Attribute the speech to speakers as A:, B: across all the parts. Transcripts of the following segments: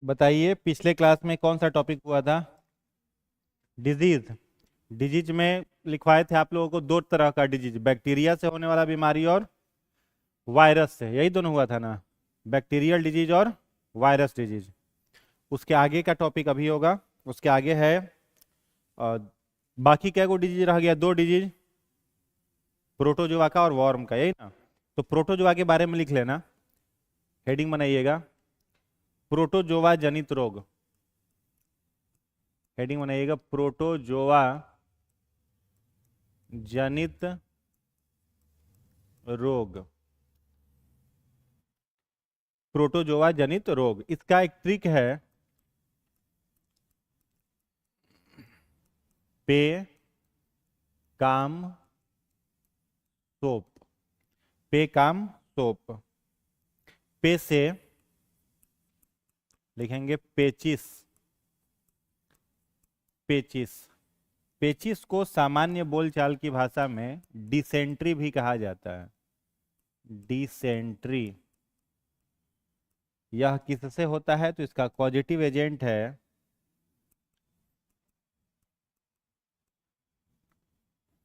A: बताइए पिछले क्लास में कौन सा टॉपिक हुआ था। डिजीज। डिजीज में लिखवाए थे आप लोगों को दो तरह का डिजीज, बैक्टीरिया से होने वाला बीमारी और वायरस से, यही दोनों हुआ था ना। बैक्टीरियल डिजीज और वायरस डिजीज। उसके आगे का टॉपिक अभी होगा। उसके आगे है अ, बाकी क्या को डिजीज रह गया, दो डिजीज, प्रोटोजोआ का और वॉर्म का, यही ना। तो प्रोटोजोआ के बारे में लिख लेना, हेडिंग बनाइएगा, प्रोटोजोआ जनित रोग। हेडिंग बनाइएगा, प्रोटोजोआ जनित रोग। प्रोटोजोआ जनित रोग, इसका एक ट्रिक है। पे काम सोप। पे काम सोप। पे से लिखेंगे पेचिस। पेचिस। पेचिस को सामान्य बोलचाल की भाषा में डिसेंट्री भी कहा जाता है। डिसेंट्री। यह किससे होता है तो इसका पॉजिटिव एजेंट है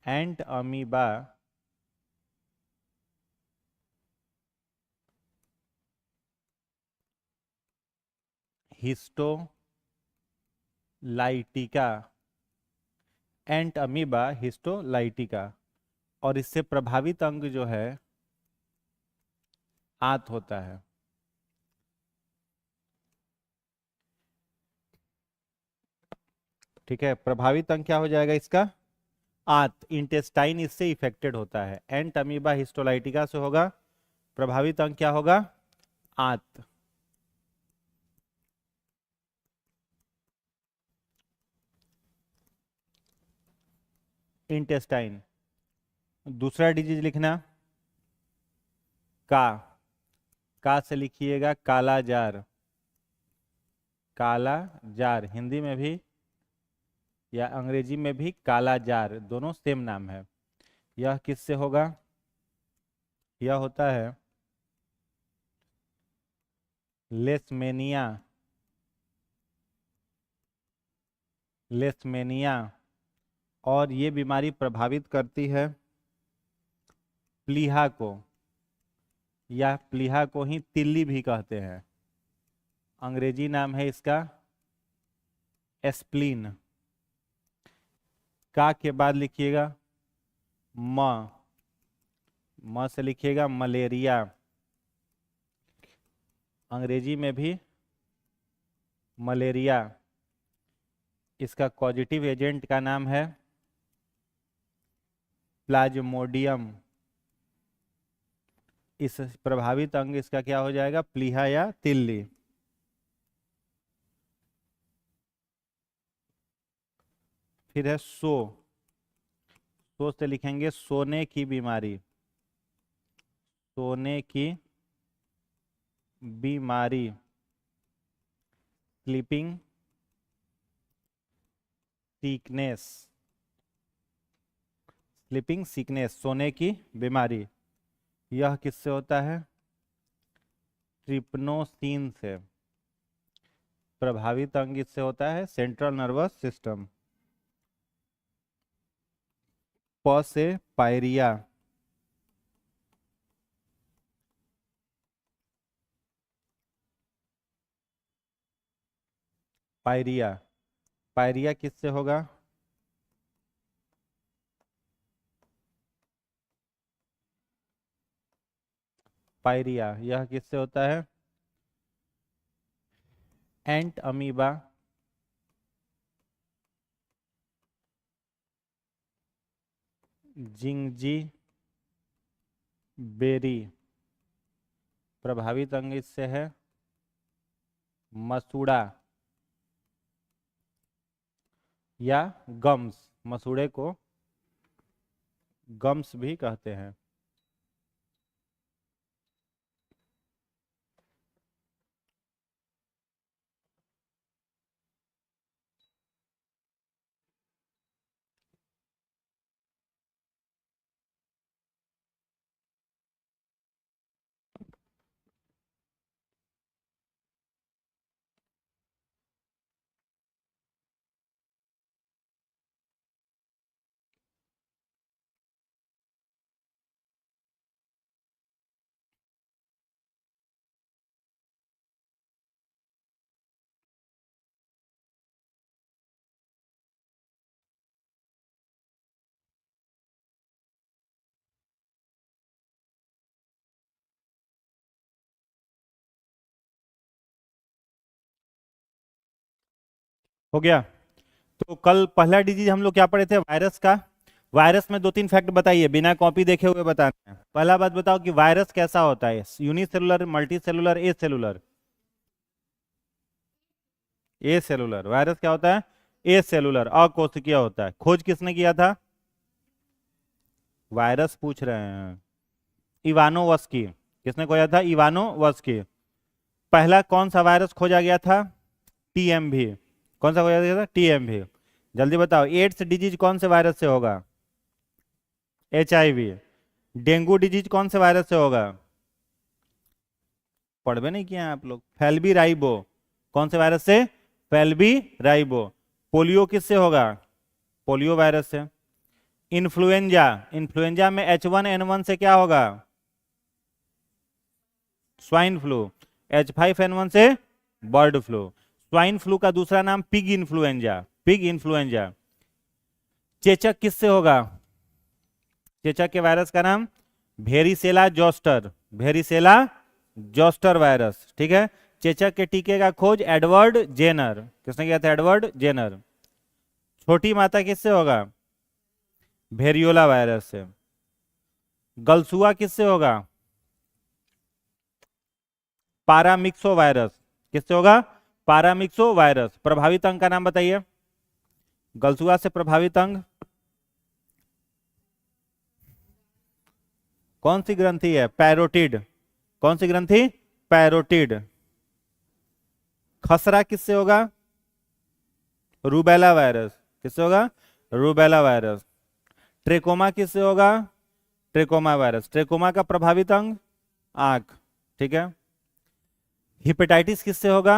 A: एंट अमीबा हिस्टोलाइटिका। एंट अमीबा हिस्टोलाइटिका। और इससे प्रभावित अंग जो है आंत होता है। ठीक है, प्रभावित अंग क्या हो जाएगा इसका, आंत, इंटेस्टाइन इससे इफेक्टेड होता है। एंट अमीबा हिस्टोलाइटिका से होगा, प्रभावित अंग क्या होगा, आंत। इंटेस्टाइन। दूसरा डिजीज लिखना, का। का से लिखिएगा काला जार। काला जार, हिंदी में भी या अंग्रेजी में भी काला जार, दोनों सेम नाम है। यह किससे होगा, यह होता है लेशमेनिया। लेशमेनिया। और ये बीमारी प्रभावित करती है प्लीहा को, या प्लीहा को ही तिल्ली भी कहते हैं। अंग्रेजी नाम है इसका एस्प्लीन। का के बाद लिखिएगा म। म से लिखिएगा मलेरिया। अंग्रेजी में भी मलेरिया। इसका कॉजिटिव एजेंट का नाम है प्लाज्मोडियम। इस प्रभावित अंग इसका क्या हो जाएगा, प्लीहा या तिल्ली। फिर है सो। सो से लिखेंगे सोने की बीमारी। सोने की बीमारी, स्लीपिंग सीकनेस। स्लीपिंग सीकनेस, सोने की बीमारी। यह किससे होता है, ट्रिप्नोसिन से। प्रभावित अंग इससे होता है सेंट्रल नर्वस सिस्टम। प से पायरिया। पायरिया। पायरिया किससे होगा, पायरिया यह किससे होता है, एंट अमीबा जिंगजी बेरी। प्रभावित अंग इससे है मसूड़ा या गम्स। मसूड़े को गम्स भी कहते हैं। हो गया। तो कल पहला डिजीज हम लोग क्या पढ़े थे, वायरस का। वायरस में 2-3 फैक्ट बताइए, बिना कॉपी देखे हुए बताना है। पहला बात बताओ कि वायरस कैसा होता है, यूनिसेलुलर, मल्टीसेलुलर, ए सेलुलर। ए सेलुलर। वायरस क्या होता है, ए सेलुलर, अकोशिकीय होता है। खोज किसने किया था, वायरस पूछ रहे हैं, इवानोवस्की। किसने खोजा था, इवानोवस्की। पहला कौन सा वायरस खोजा गया था, टीएमवी। कौन सा खोजा गया था, टीएमवी। जल्दी बताओ, एड्स डिजीज कौन से वायरस से होगा, एचआईवी। डेंगू डिजीज कौन से वायरस से होगा, पढ़वे नहीं किया आप लोग, फैल्बी राइबो। कौन से वायरस से, फैल्बी राइबो। पोलियो किससे होगा, पोलियो वायरस से। इन्फ्लुएंजा, इन्फ्लुएंजा में H1N1 से क्या होगा, स्वाइन फ्लू। H5N1 से बर्ड फ्लू। स्वाइन फ्लू का दूसरा नाम पिग इन्फ्लुएंजा, पिग इन्फ्लुएंजा। चेचक किससे होगा, चेचक के वायरस का नाम varicella zoster, varicella zoster virus. ठीक है। चेचक के टीके का खोज एडवर्ड जेनर। किसने किया था, एडवर्ड जेनर। छोटी माता किससे होगा, वेरियोला वायरस से। गलसुआ किससे होगा, पारामिक्सो वायरस। किससे होगा, पारामिक्सो वायरस। प्रभावित अंग का नाम बताइए, गलसुआ से प्रभावित अंग कौन सी ग्रंथि है, पैरोटिड। कौन सी ग्रंथि, पैरोटिड। खसरा किससे होगा, रूबेला वायरस। किससे होगा, रूबेला वायरस। ट्रेकोमा किससे होगा, ट्रेकोमा वायरस। ट्रेकोमा का प्रभावित अंग आंख। ठीक है। हेपेटाइटिस किससे होगा,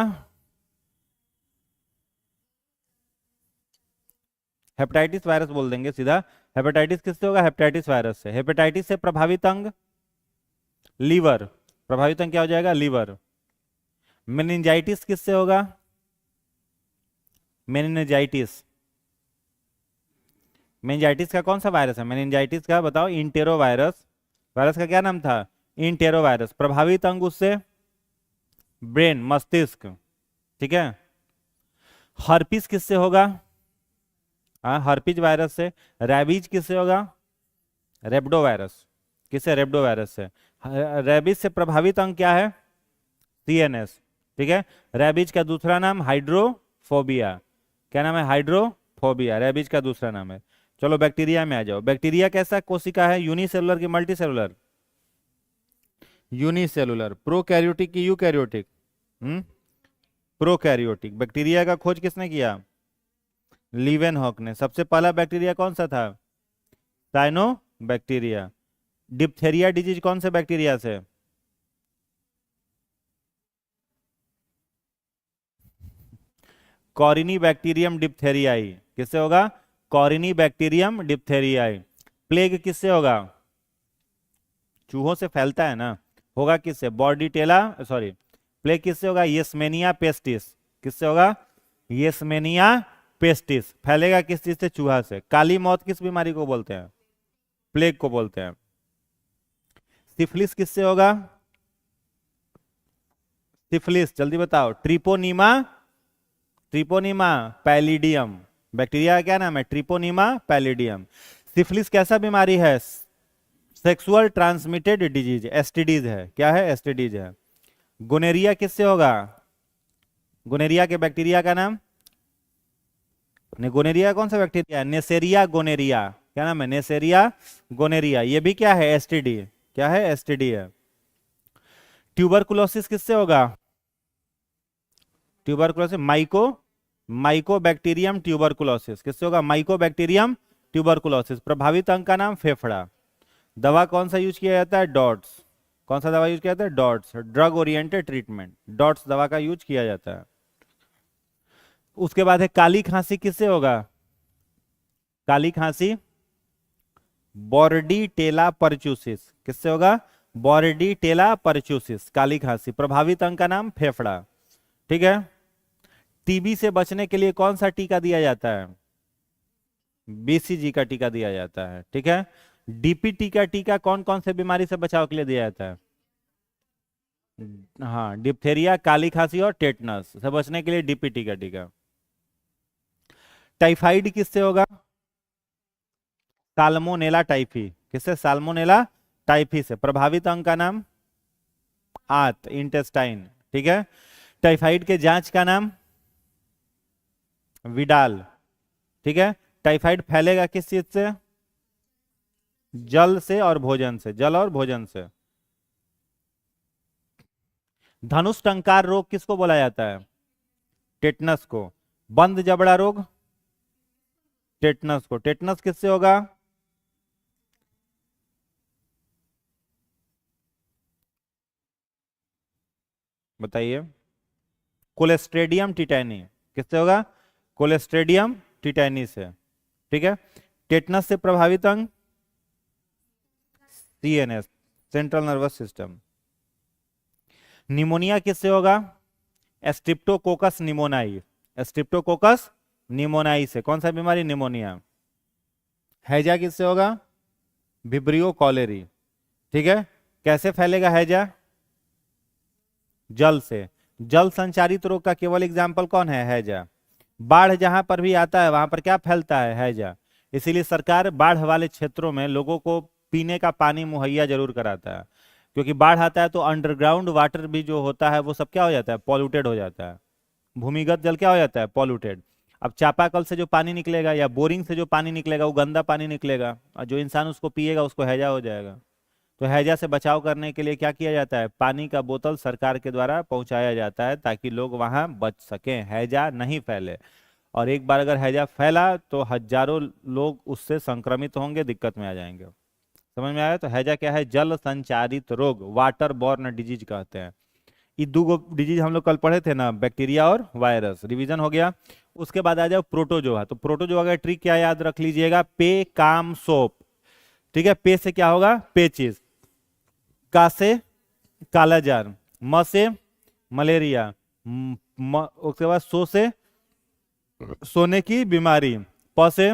A: हेपेटाइटिस वायरस बोल देंगे सीधा। हेपेटाइटिस किससे होगा, हेपेटाइटिस वायरस से। हेपेटाइटिस से प्रभावित अंग लीवर। प्रभावित अंग क्या हो जाएगा, लीवर। मेनिंजाइटिस किससे होगा, मेनिंजाइटिस। मेनिंजाइटिस का कौन सा वायरस है, मेनिंजाइटिस का बताओ, इंटेरो वायरस। वायरस का क्या नाम था, इंटेरो वायरस। प्रभावित अंग उससे ब्रेन, मस्तिष्क। ठीक है। हर्पिस किससे होगा, हाँ हर्पिज वायरस से। रैबीज किससे होगा, रेब्डो वायरस। किससे, रेब्डो वायरस से। रैबीज से प्रभावित अंग क्या है, सीएनएस। ठीक है। रैबीज का दूसरा नाम हाइड्रोफोबिया। क्या नाम है, हाइड्रोफोबिया, रैबीज का दूसरा नाम है। चलो बैक्टीरिया में आ जाओ। बैक्टीरिया कैसा कोशिका है, यूनिसेलुलर की मल्टीसेलुलर, यूनिसेलुलर। प्रोकैरियोटिक की यूकैरियोटिक, प्रोकैरियोटिक। बैक्टीरिया का खोज किसने किया, लीवेनहॉक ने। सबसे पहला बैक्टीरिया कौन सा था, साइनोबैक्टीरिया। डिप्थेरिया डिजीज कौन से बैक्टीरिया से, कॉरिनी बैक्टीरियम डिप्थेरियाई। किससे होगा, कॉरिनी बैक्टीरियम डिप्थेरियाई। प्लेग किससे होगा, चूहों से फैलता है ना, होगा किससे, बॉर्डीटेला, सॉरी, प्लेग किससे होगा, येसमेनिया पेस्टिस। किससे होगा, येसमेनिया पेस्टिस। फैलेगा किस चीज से, चूहा से। काली मौत किस बीमारी को बोलते हैं, प्लेग को बोलते हैं। सिफिलिस किससे होगा, सिफिलिस जल्दी बताओ, ट्रिपोनीमा, ट्रिपोनीमा पैलिडियम। बैक्टीरिया का क्या नाम है, ट्रिपोनीमा पैलिडियम। सिफिलिस कैसा बीमारी है, सेक्सुअल ट्रांसमिटेड डिजीज, एसटीडीज है। क्या है, एसटीडीज है। गोनेरिया किससे होगा, गोनेरिया के बैक्टीरिया का नाम, गोनेरिया कौन सा बैक्टीरिया है, नेसेरिया गोनेरिया। क्या नाम है, नेसेरिया गोनेरिया। ये भी क्या है, एसटीडी। क्या है, एसटीडी है। ट्यूबरकुलोसिस किससे होगा, ट्यूबरकुलोसिस माइकोबैक्टीरियम ट्यूबरकुलोसिस। किससे होगा, माइकोबैक्टीरियम ट्यूबरकुलोसिस। प्रभावित अंग का नाम फेफड़ा। दवा कौन सा यूज किया जाता है, डॉट्स। कौन सा दवा यूज किया जाता है, dots. Drug oriented treatment, dots दवा का यूज किया जाता है। उसके बाद है काली खांसी, किससे होगा, काली खांसी बॉर्डीटेला परचूसिस। किससे होगा, बॉर्डीटेला परचूसिस, काली खांसी। प्रभावित अंग का नाम फेफड़ा। ठीक है। टीबी से बचने के लिए कौन सा टीका दिया जाता है, बीसीजी का टीका दिया जाता है। ठीक है। डीपीटी का टीका कौन कौन से बीमारी से बचाव के लिए दिया जाता है, हाँ डिप्थेरिया, काली खांसी और टेटनस से बचने के लिए डीपीटी का टीका। टाइफाइड किससे होगा? Salmonella typhi. किससे? साल्मोनेला टाइफी से। प्रभावित अंग का नाम? आंत, इंटेस्टाइन। ठीक है। टाइफाइड के जांच का नाम? विडाल। ठीक है। टाइफाइड फैलेगा किस चीज से? जल से और भोजन से, जल और भोजन से। धनुष टंकार रोग किसको बोला जाता है? टेटनस को। बंद जबड़ा रोग? टेटनस को। टेटनस किससे होगा? बताइए। कोलेस्ट्रेडियम टिटैनी। किससे होगा? कोलेस्ट्रेडियम टिटैनी से। ठीक है। टेटनस से प्रभावित अंग? CNS, central nervous system. Pneumonia किससे होगा? स्ट्रिप्टोकोकस निमोनाई। स्ट्रिप्टोकोकस निमोनाई से। कौन सा बीमारी? निमोनिया। हैजा किससे होगा? Vibrio cholerae. ठीक है। कैसे फैलेगा हैजा? जल से। जल संचारित रोग का केवल एग्जाम्पल कौन है? हैजा। बाढ़ जहां पर भी आता है वहां पर क्या फैलता है? हैजा। इसीलिए सरकार बाढ़ वाले क्षेत्रों में लोगों को पीने का पानी मुहैया जरूर कराता है, क्योंकि बाढ़ आता है तो अंडरग्राउंड वाटर भी जो होता है वो सब क्या हो जाता है? पॉल्यूटेड हो जाता है। भूमिगत जल क्या हो जाता है? पॉल्यूटेड। अब चापाकल से जो पानी निकलेगा या बोरिंग से जो पानी निकलेगा वो गंदा पानी निकलेगा, और जो इंसान उसको पिएगा उसको हैजा हो जाएगा। तो हैजा से बचाव करने के लिए क्या किया जाता है? पानी का बोतल सरकार के द्वारा पहुंचाया जाता है ताकि लोग वहां बच सकें, हैजा नहीं फैले। और एक बार अगर हैजा फैला तो हजारों लोग उससे संक्रमित होंगे, दिक्कत में आ जाएंगे। समझ में आया? तो हैजा क्या है? जल संचारित रोग, वाटर बॉर्न डिजीज कहते हैं। ये दो डिजीज हम लोग कल पढ़े थे ना, बैक्टीरिया और वायरस। रिवीजन हो गया। उसके बाद आ जाओ प्रोटोजोआ। तो प्रोटोजोआ का ट्रिक क्या याद रख लीजिएगा? पे काम सोप। ठीक है। पे से क्या होगा? पेचिस। का से कालाजार। म से मलेरिया। उसके बाद सो से सोने की बीमारी। प से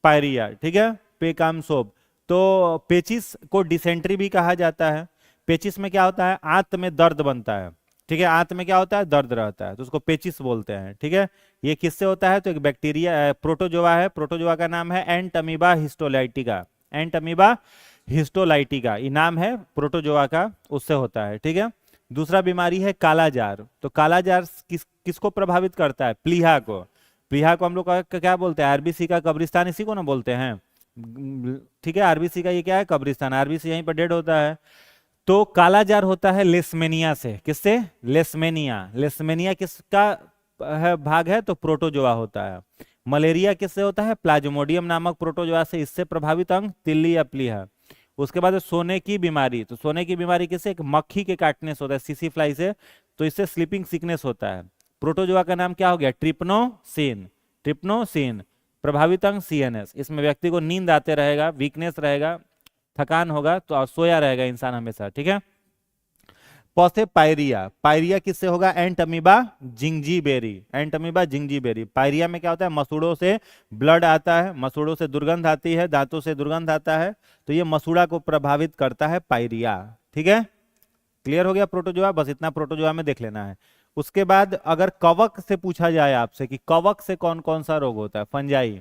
A: पायरिया। ठीक है। पे काम सोप। तो पेचिस को डिसेंट्री भी कहा जाता है। पेचिस में क्या होता है? आंत में दर्द बनता है। ठीक है। आंत में क्या होता है? दर्द रहता है, तो उसको पेचिस बोलते हैं। ठीक है। ये किससे होता है? तो एक बैक्टीरिया प्रोटोजोआ है। प्रोटोजोआ का नाम है एंटमीबा हिस्टोलाइटिका। एंटमीबा हिस्टोलाइटिका ये नाम है प्रोटोजोआ का, उससे होता है। ठीक है। दूसरा बीमारी है कालाजार। तो कालाजार किसको प्रभावित करता है? प्लीहा को। प्लीहा को हम लोग क्या बोलते हैं? आरबीसी का कब्रिस्तान, इसी को ना बोलते हैं। ठीक है। आरबीसी का ये क्या है? कब्रिस्तान। आरबीसी यहीं पर डेड होता है। तो कालाजार होता है लेस्मेनिया से। किससे? लेस्मेनिया। लेस्मेनिया किसका है भाग है? तो प्रोटोजोआ होता है। मलेरिया किससे होता है? प्लाज्मोडियम नामक प्रोटोजोआ से। इससे प्रभावित अंग तिल्ली या प्लीहा। उसके बाद सोने की बीमारी। तो सोने की बीमारी किससे? एक मक्खी के काटने से होता है, सीसी फ्लाई से। तो इससे स्लीपिंग सिकनेस होता है। प्रोटोजोआ का नाम क्या हो गया? ट्रिप्नोसिन। ट्रिप्नोसिन। प्रभावित अंग सीएनएस। इसमें व्यक्ति को नींद आते रहेगा, वीकनेस रहेगा, थकान होगा, तो सोया रहेगा इंसान हमेशा। ठीक है। Pause pyorrhoea. पायरिया किससे होगा? एंटमीबा जिंजीबेरी। एंटमीबा जिंजीबेरी। पायरिया में क्या होता है? मसूड़ों से ब्लड आता है, मसूड़ों से दुर्गंध आती है, दांतों से दुर्गंध आता है, तो ये मसूड़ा को प्रभावित करता है, पायरिया। ठीक है। क्लियर हो गया प्रोटोजोआ? बस इतना प्रोटोजोआ में देख लेना है। उसके बाद अगर कवक से पूछा जाए आपसे कि कवक से कौन कौन सा रोग होता है? फंजाई,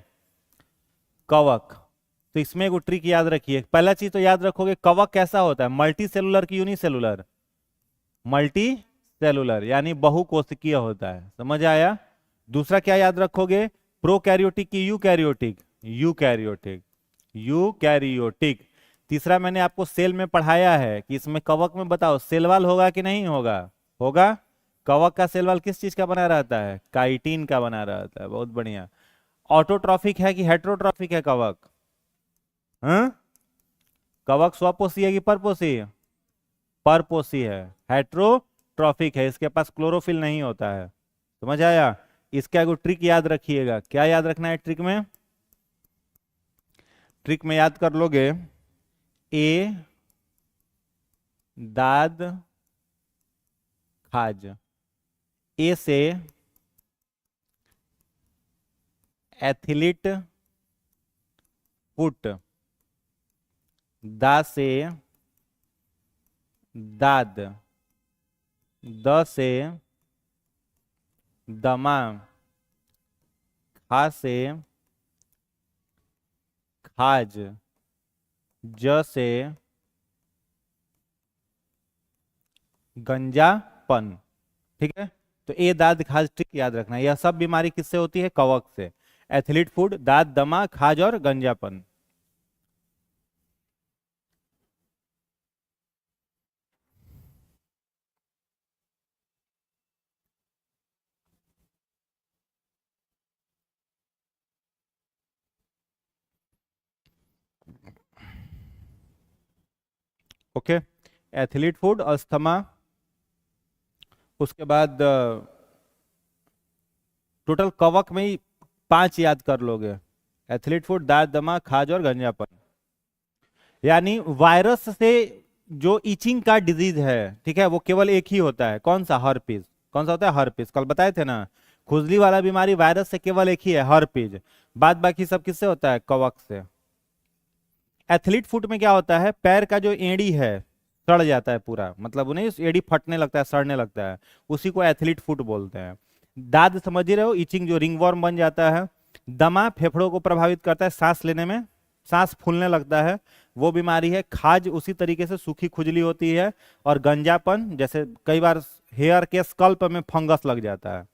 A: कवक। तो इसमें एक ट्रिक याद रखिए। पहला चीज तो याद रखोगे कवक कैसा होता है? मल्टी सेलुलर की यूनिसेलुलर? मल्टी सेलुलर, यानी बहुकोशिकीय होता है। समझ आया? दूसरा क्या याद रखोगे? प्रोकैरियोटिक की यूकैरियोटिक? यूकैरियोटिक। यूकैरियोटिक। तीसरा मैंने आपको सेल में पढ़ाया है कि इसमें कवक में बताओ सेल वाल होगा कि नहीं होगा? होगा। कवक का सेल वाल किस चीज का बना रहता है? काइटिन का बना रहता है। बहुत बढ़िया। ऑटोट्रॉफिक है कि हेट्रोट्रॉफिक है कवक? हाँ? कवक स्वपोषी है कि परपोषी? परपोषी है। हेट्रोट्रॉफिक है, इसके पास क्लोरोफिल नहीं होता है। समझ आया? इसका एगो ट्रिक याद रखिएगा। क्या याद रखना है ट्रिक में? ट्रिक में याद कर लोगे, ए दाद खाज। ए से एथलीट फुट। दा से दाद। द से दमा। खा से खाज, ज से गंजापन। ठीक है, तो ये दाद खाज ट्रिक याद रखना है। यह सब बीमारी किससे होती है? कवक से। एथलीट फूड, दाद, दमा, खाज और गंजापन। ओके, एथलीट फूड, अस्थमा, उसके बाद टोटल कवक में ही 5 याद कर लोगे। एथलीट फूड, दाद, दमा, खाज और गंजापन। यानी वायरस से जो इचिंग का डिजीज है, ठीक है, वो केवल एक ही होता है। कौन सा? हर्पीज। कौन सा होता है? हर्पीज। कल बताए थे ना, खुजली वाला बीमारी वायरस से केवल एक ही है, हर्पीज। बाद बाकी सब किससे होता है? कवक से। एथलीट फुट में क्या होता है? पैर का जो एड़ी है सड़ जाता है पूरा, मतलब उन्हें एड़ी फटने लगता है, सड़ने लगता है, उसी को एथलीट फुट बोलते हैं। दाद समझ ही रहे हो, इचिंग, जो रिंगवर्म बन जाता है। दमा फेफड़ों को प्रभावित करता है, सांस लेने में सांस फूलने लगता है, वो बीमारी है। खाज उसी तरीके से सूखी खुजली होती है। और गंजापन, जैसे कई बार हेयर के स्कल्प में फंगस लग जाता है।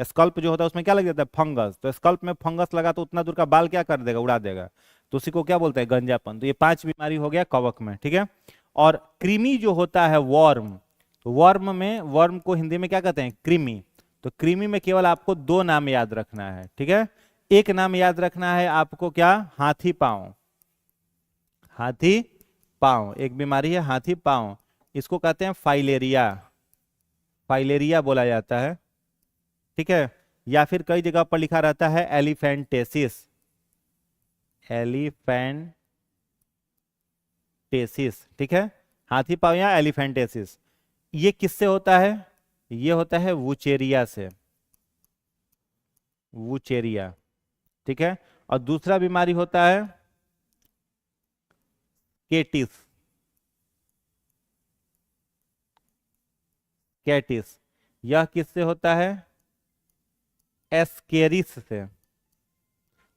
A: स्कल्प जो होता है उसमें क्या लग जाता है? फंगस। तो स्कल्प में फंगस लगा तो उतना दूर का बाल क्या कर देगा? उड़ा देगा। तो उसी को क्या बोलते हैं? गंजापन। तो ये 5 बीमारी हो गया कवक में, ठीक है। और कृमि जो होता है, वर्म, तो वर्म में, वर्म को हिंदी में क्या कहते हैं? कृमि। तो कृमि में केवल आपको 2 नाम याद रखना है, ठीक है। एक नाम याद रखना है आपको, क्या? हाथी पांव। हाथी पांव एक बीमारी है, हाथी पांव। इसको कहते हैं फाइलेरिया। फाइलेरिया बोला जाता है, ठीक है। या फिर कई जगह पर लिखा रहता है एलिफेंटेसिस। एलिफेंटेसिस, ठीक है। हाथी पांव या एलिफेंटेसिस। ये किससे होता है? ये होता है वुचेरिया से। वुचेरिया, ठीक है। और दूसरा बीमारी होता है केटिस। कैटिस, यह किससे होता है? एस्केरिस से,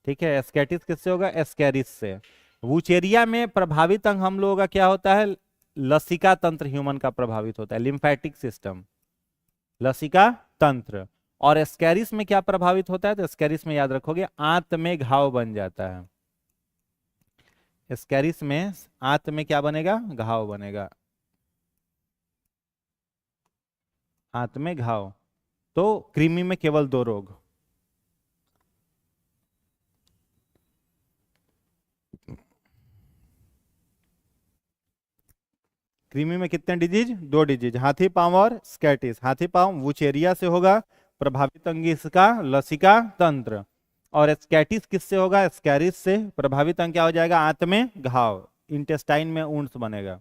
A: ठीक है। एस्केटिस किससे होगा? एस्केरिस से। वुचेरिया में प्रभावित अंग हम लोगों का क्या होता है? लसिका तंत्र ह्यूमन का प्रभावित होता है, लिम्फेटिक सिस्टम, लसिका तंत्र। और एस्केरिस में क्या प्रभावित होता है? तो एस्केरिस में याद रखोगे, आंत में घाव बन जाता है। एस्केरिस में आंत में क्या बनेगा? घाव बनेगा, आंत में घाव। तो कृमि में केवल 2 रोग। कृमि में कितने डिजीज? 2 डिजीज, हाथी पांव और स्कैटिस। हाथी पांव वुचेरिया से होगा, प्रभावित अंग इसका लसिका तंत्र। और स्कैटिस किससे होगा? स्कैरिस से। प्रभावित अंग क्या हो जाएगा? आंत में घाव, इंटेस्टाइन में ऊंट्स बनेगा।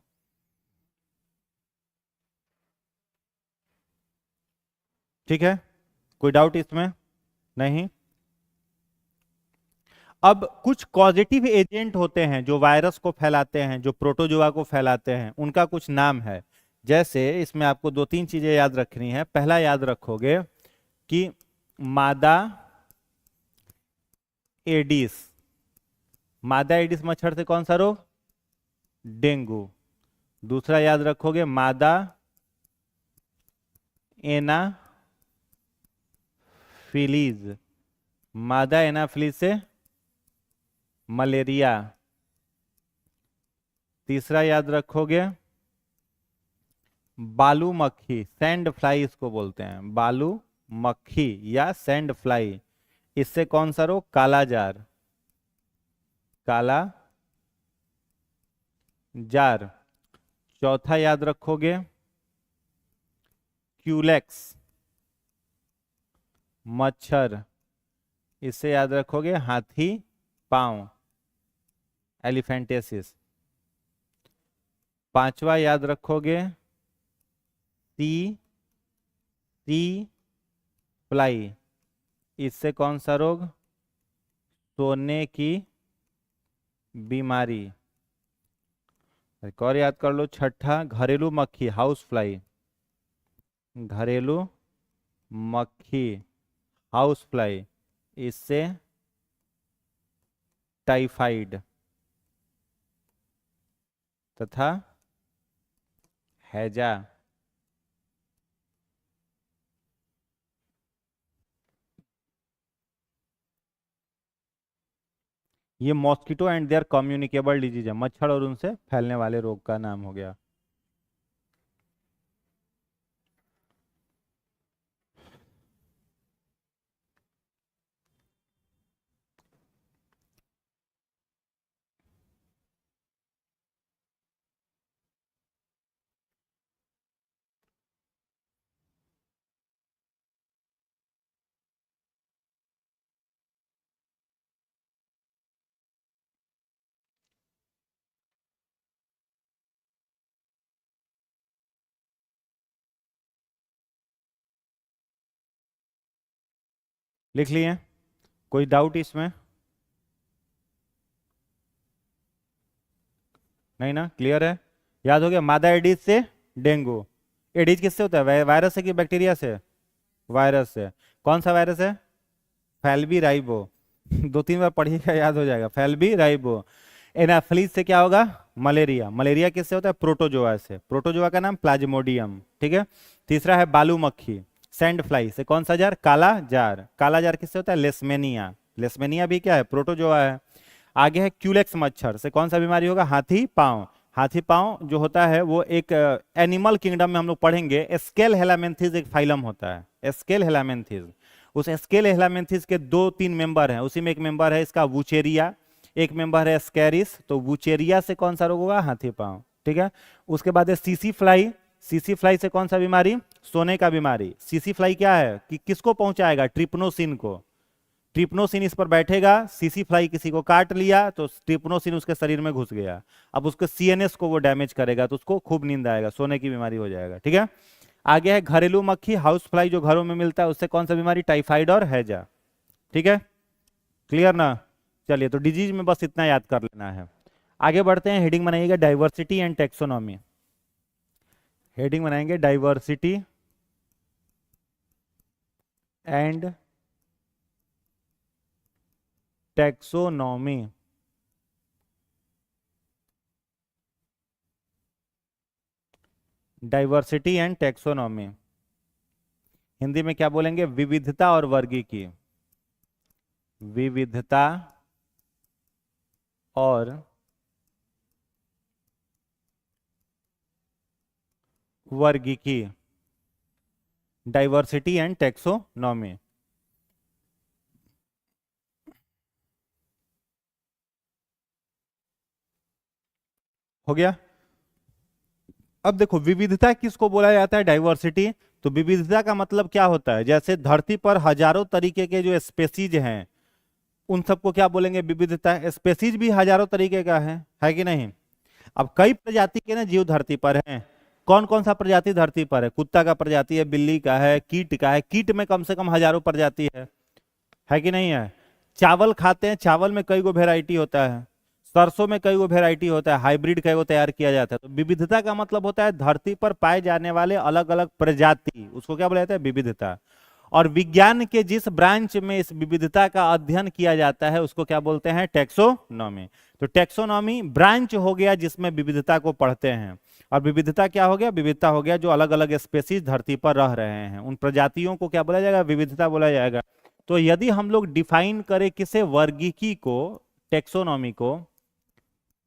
A: ठीक है, कोई डाउट इसमें? नहीं। अब कुछ कॉजेटिव एजेंट होते हैं जो वायरस को फैलाते हैं, जो प्रोटोजोआ को फैलाते हैं, उनका कुछ नाम है। जैसे इसमें आपको 2-3 चीजें याद रखनी है। पहला याद रखोगे कि मादा एडिस। मादा एडिस मच्छर से कौन सा रोग? डेंगू। दूसरा याद रखोगे मादा एनाफिलीज। मादा एनाफिलीज से मलेरिया। तीसरा याद रखोगे बालू मक्खी, सैंड फ्लाई इसको बोलते हैं, बालू मक्खी या सैंड फ्लाई। इससे कौन सा रोग? काला जार। काला जार। चौथा याद रखोगे क्यूलेक्स मच्छर। इससे याद रखोगे हाथी पांव, एलिफेंटेसिस। पांचवा याद रखोगे सी सी फ्लाई। इससे कौन सा रोग? सोने की बीमारी। एक और याद कर लो, छठा घरेलू मक्खी, हाउस फ्लाई। घरेलू मक्खी, हाउस फ्लाई। इससे टाइफाइड तथा हैजा ये mosquito and their communicable disease है, मच्छर और उनसे फैलने वाले रोग का नाम हो गया। लिख लिए? कोई डाउट इसमें? नहीं ना, क्लियर है? याद हो गया, मादा एडिस से डेंगू। एडिस किससे होता है, वायरस से कि बैक्टीरिया से? वायरस से। कौन सा वायरस है? फैल्बी राइबो। दो तीन बार पढ़िएगा, याद हो जाएगा, फैल्बी राइबो। एनाफ्लीज से क्या होगा? मलेरिया। मलेरिया किससे होता है? प्रोटोजोआ से। प्रोटोजोआ का नाम प्लाज्मोडियम, ठीक है। तीसरा है बालू मक्खी, सैंड फ्लाई से। कौन सा जार? काला जार। काला जार किससे होता है? लेस्मेनिया। लेस्मेनिया भी क्या है? प्रोटोजोआ है। आगे है क्यूलेक्स मच्छर से। कौन सा बीमारी होगा? हाथी पांव। हाथी पांव जो होता है वो एक एनिमल किंगडम में हम लोग पढ़ेंगे, एस्केल हेलामेंथिस एक फाइलम होता है, एस्केल हेलामेंथिस। उस एस्केल हेलामेंथिस के दो तीन मेंबर हैं, उसी में एक मेंबर है इसका वुचेरिया, एक मेंबर है स्कैरिस। तो वुचेरिया से कौन सा रोग होगा? हाथी पांव, ठीक है। उसके बाद है सीसी फ्लाई। सीसी फ्लाई से कौन सा बीमारी? सोने का बीमारी। सीसी फ्लाई क्या है कि किसको पहुंचाएगा? ट्रिप्नोसिन को। ट्रिप्नोसिन इस पर बैठेगा, सीसी फ्लाई किसी को काट लिया तो ट्रिप्नोसिन उसके शरीर में घुस गया, अब उसके सीएनएस को वो डैमेज करेगा तो उसको खूब नींद आएगा, सोने की बीमारी हो जाएगा, ठीक है। आगे है घरेलू मक्खी, हाउस फ्लाई, जो घरों में मिलता है, उससे कौन सा बीमारी? टाइफाइड और हैजा, ठीक है। क्लियर ना? चलिए, तो डिजीज में बस इतना याद कर लेना है। आगे बढ़ते हैं, हेडिंग बनाइएगा डाइवर्सिटी एंड टेक्सोनॉमी। हेडिंग बनाएंगे diversity and taxonomy. Diversity and taxonomy Hindi में क्या बोलेंगे? विविधता और वर्गीकी। विविधता और वर्गीकी, डाइवर्सिटी एंड टैक्सोनॉमी। हो गया? अब देखो, विविधता किसको बोला जाता है? डाइवर्सिटी। तो विविधता का मतलब क्या होता है? जैसे धरती पर हजारों तरीके के जो स्पेसीज हैं, उन सबको क्या बोलेंगे? विविधता। स्पेसीज भी हजारों तरीके का है कि नहीं? अब कई प्रजाति के ना जीव धरती पर हैं। कौन कौन सा प्रजाति धरती पर है? कुत्ता का प्रजाति है, बिल्ली का है, कीट का है। कीट में कम से कम हजारों प्रजाति है कि नहीं है? चावल खाते हैं, चावल में कई गो वेराइटी होता है, सरसों में कई गो वेराइटी होता है, हाइब्रिड कई गो तैयार किया जाता है। तो विविधता का मतलब होता है धरती पर पाए जाने वाले अलग अलग प्रजाति, उसको क्या बोला जाता है? विविधता। और विज्ञान के जिस ब्रांच में इस विविधता का अध्ययन किया जाता है उसको क्या बोलते हैं? टैक्सोनॉमी। तो टैक्सोनॉमी ब्रांच हो गया जिसमें विविधता को पढ़ते हैं। और विविधता क्या हो गया? विविधता हो गया जो अलग अलग स्पेसीज धरती पर रह रहे हैं, उन प्रजातियों को क्या बोला जाएगा? विविधता बोला जाएगा। तो यदि हम लोग डिफाइन करें किसे? वर्गीकी को, टैक्सोनॉमी को,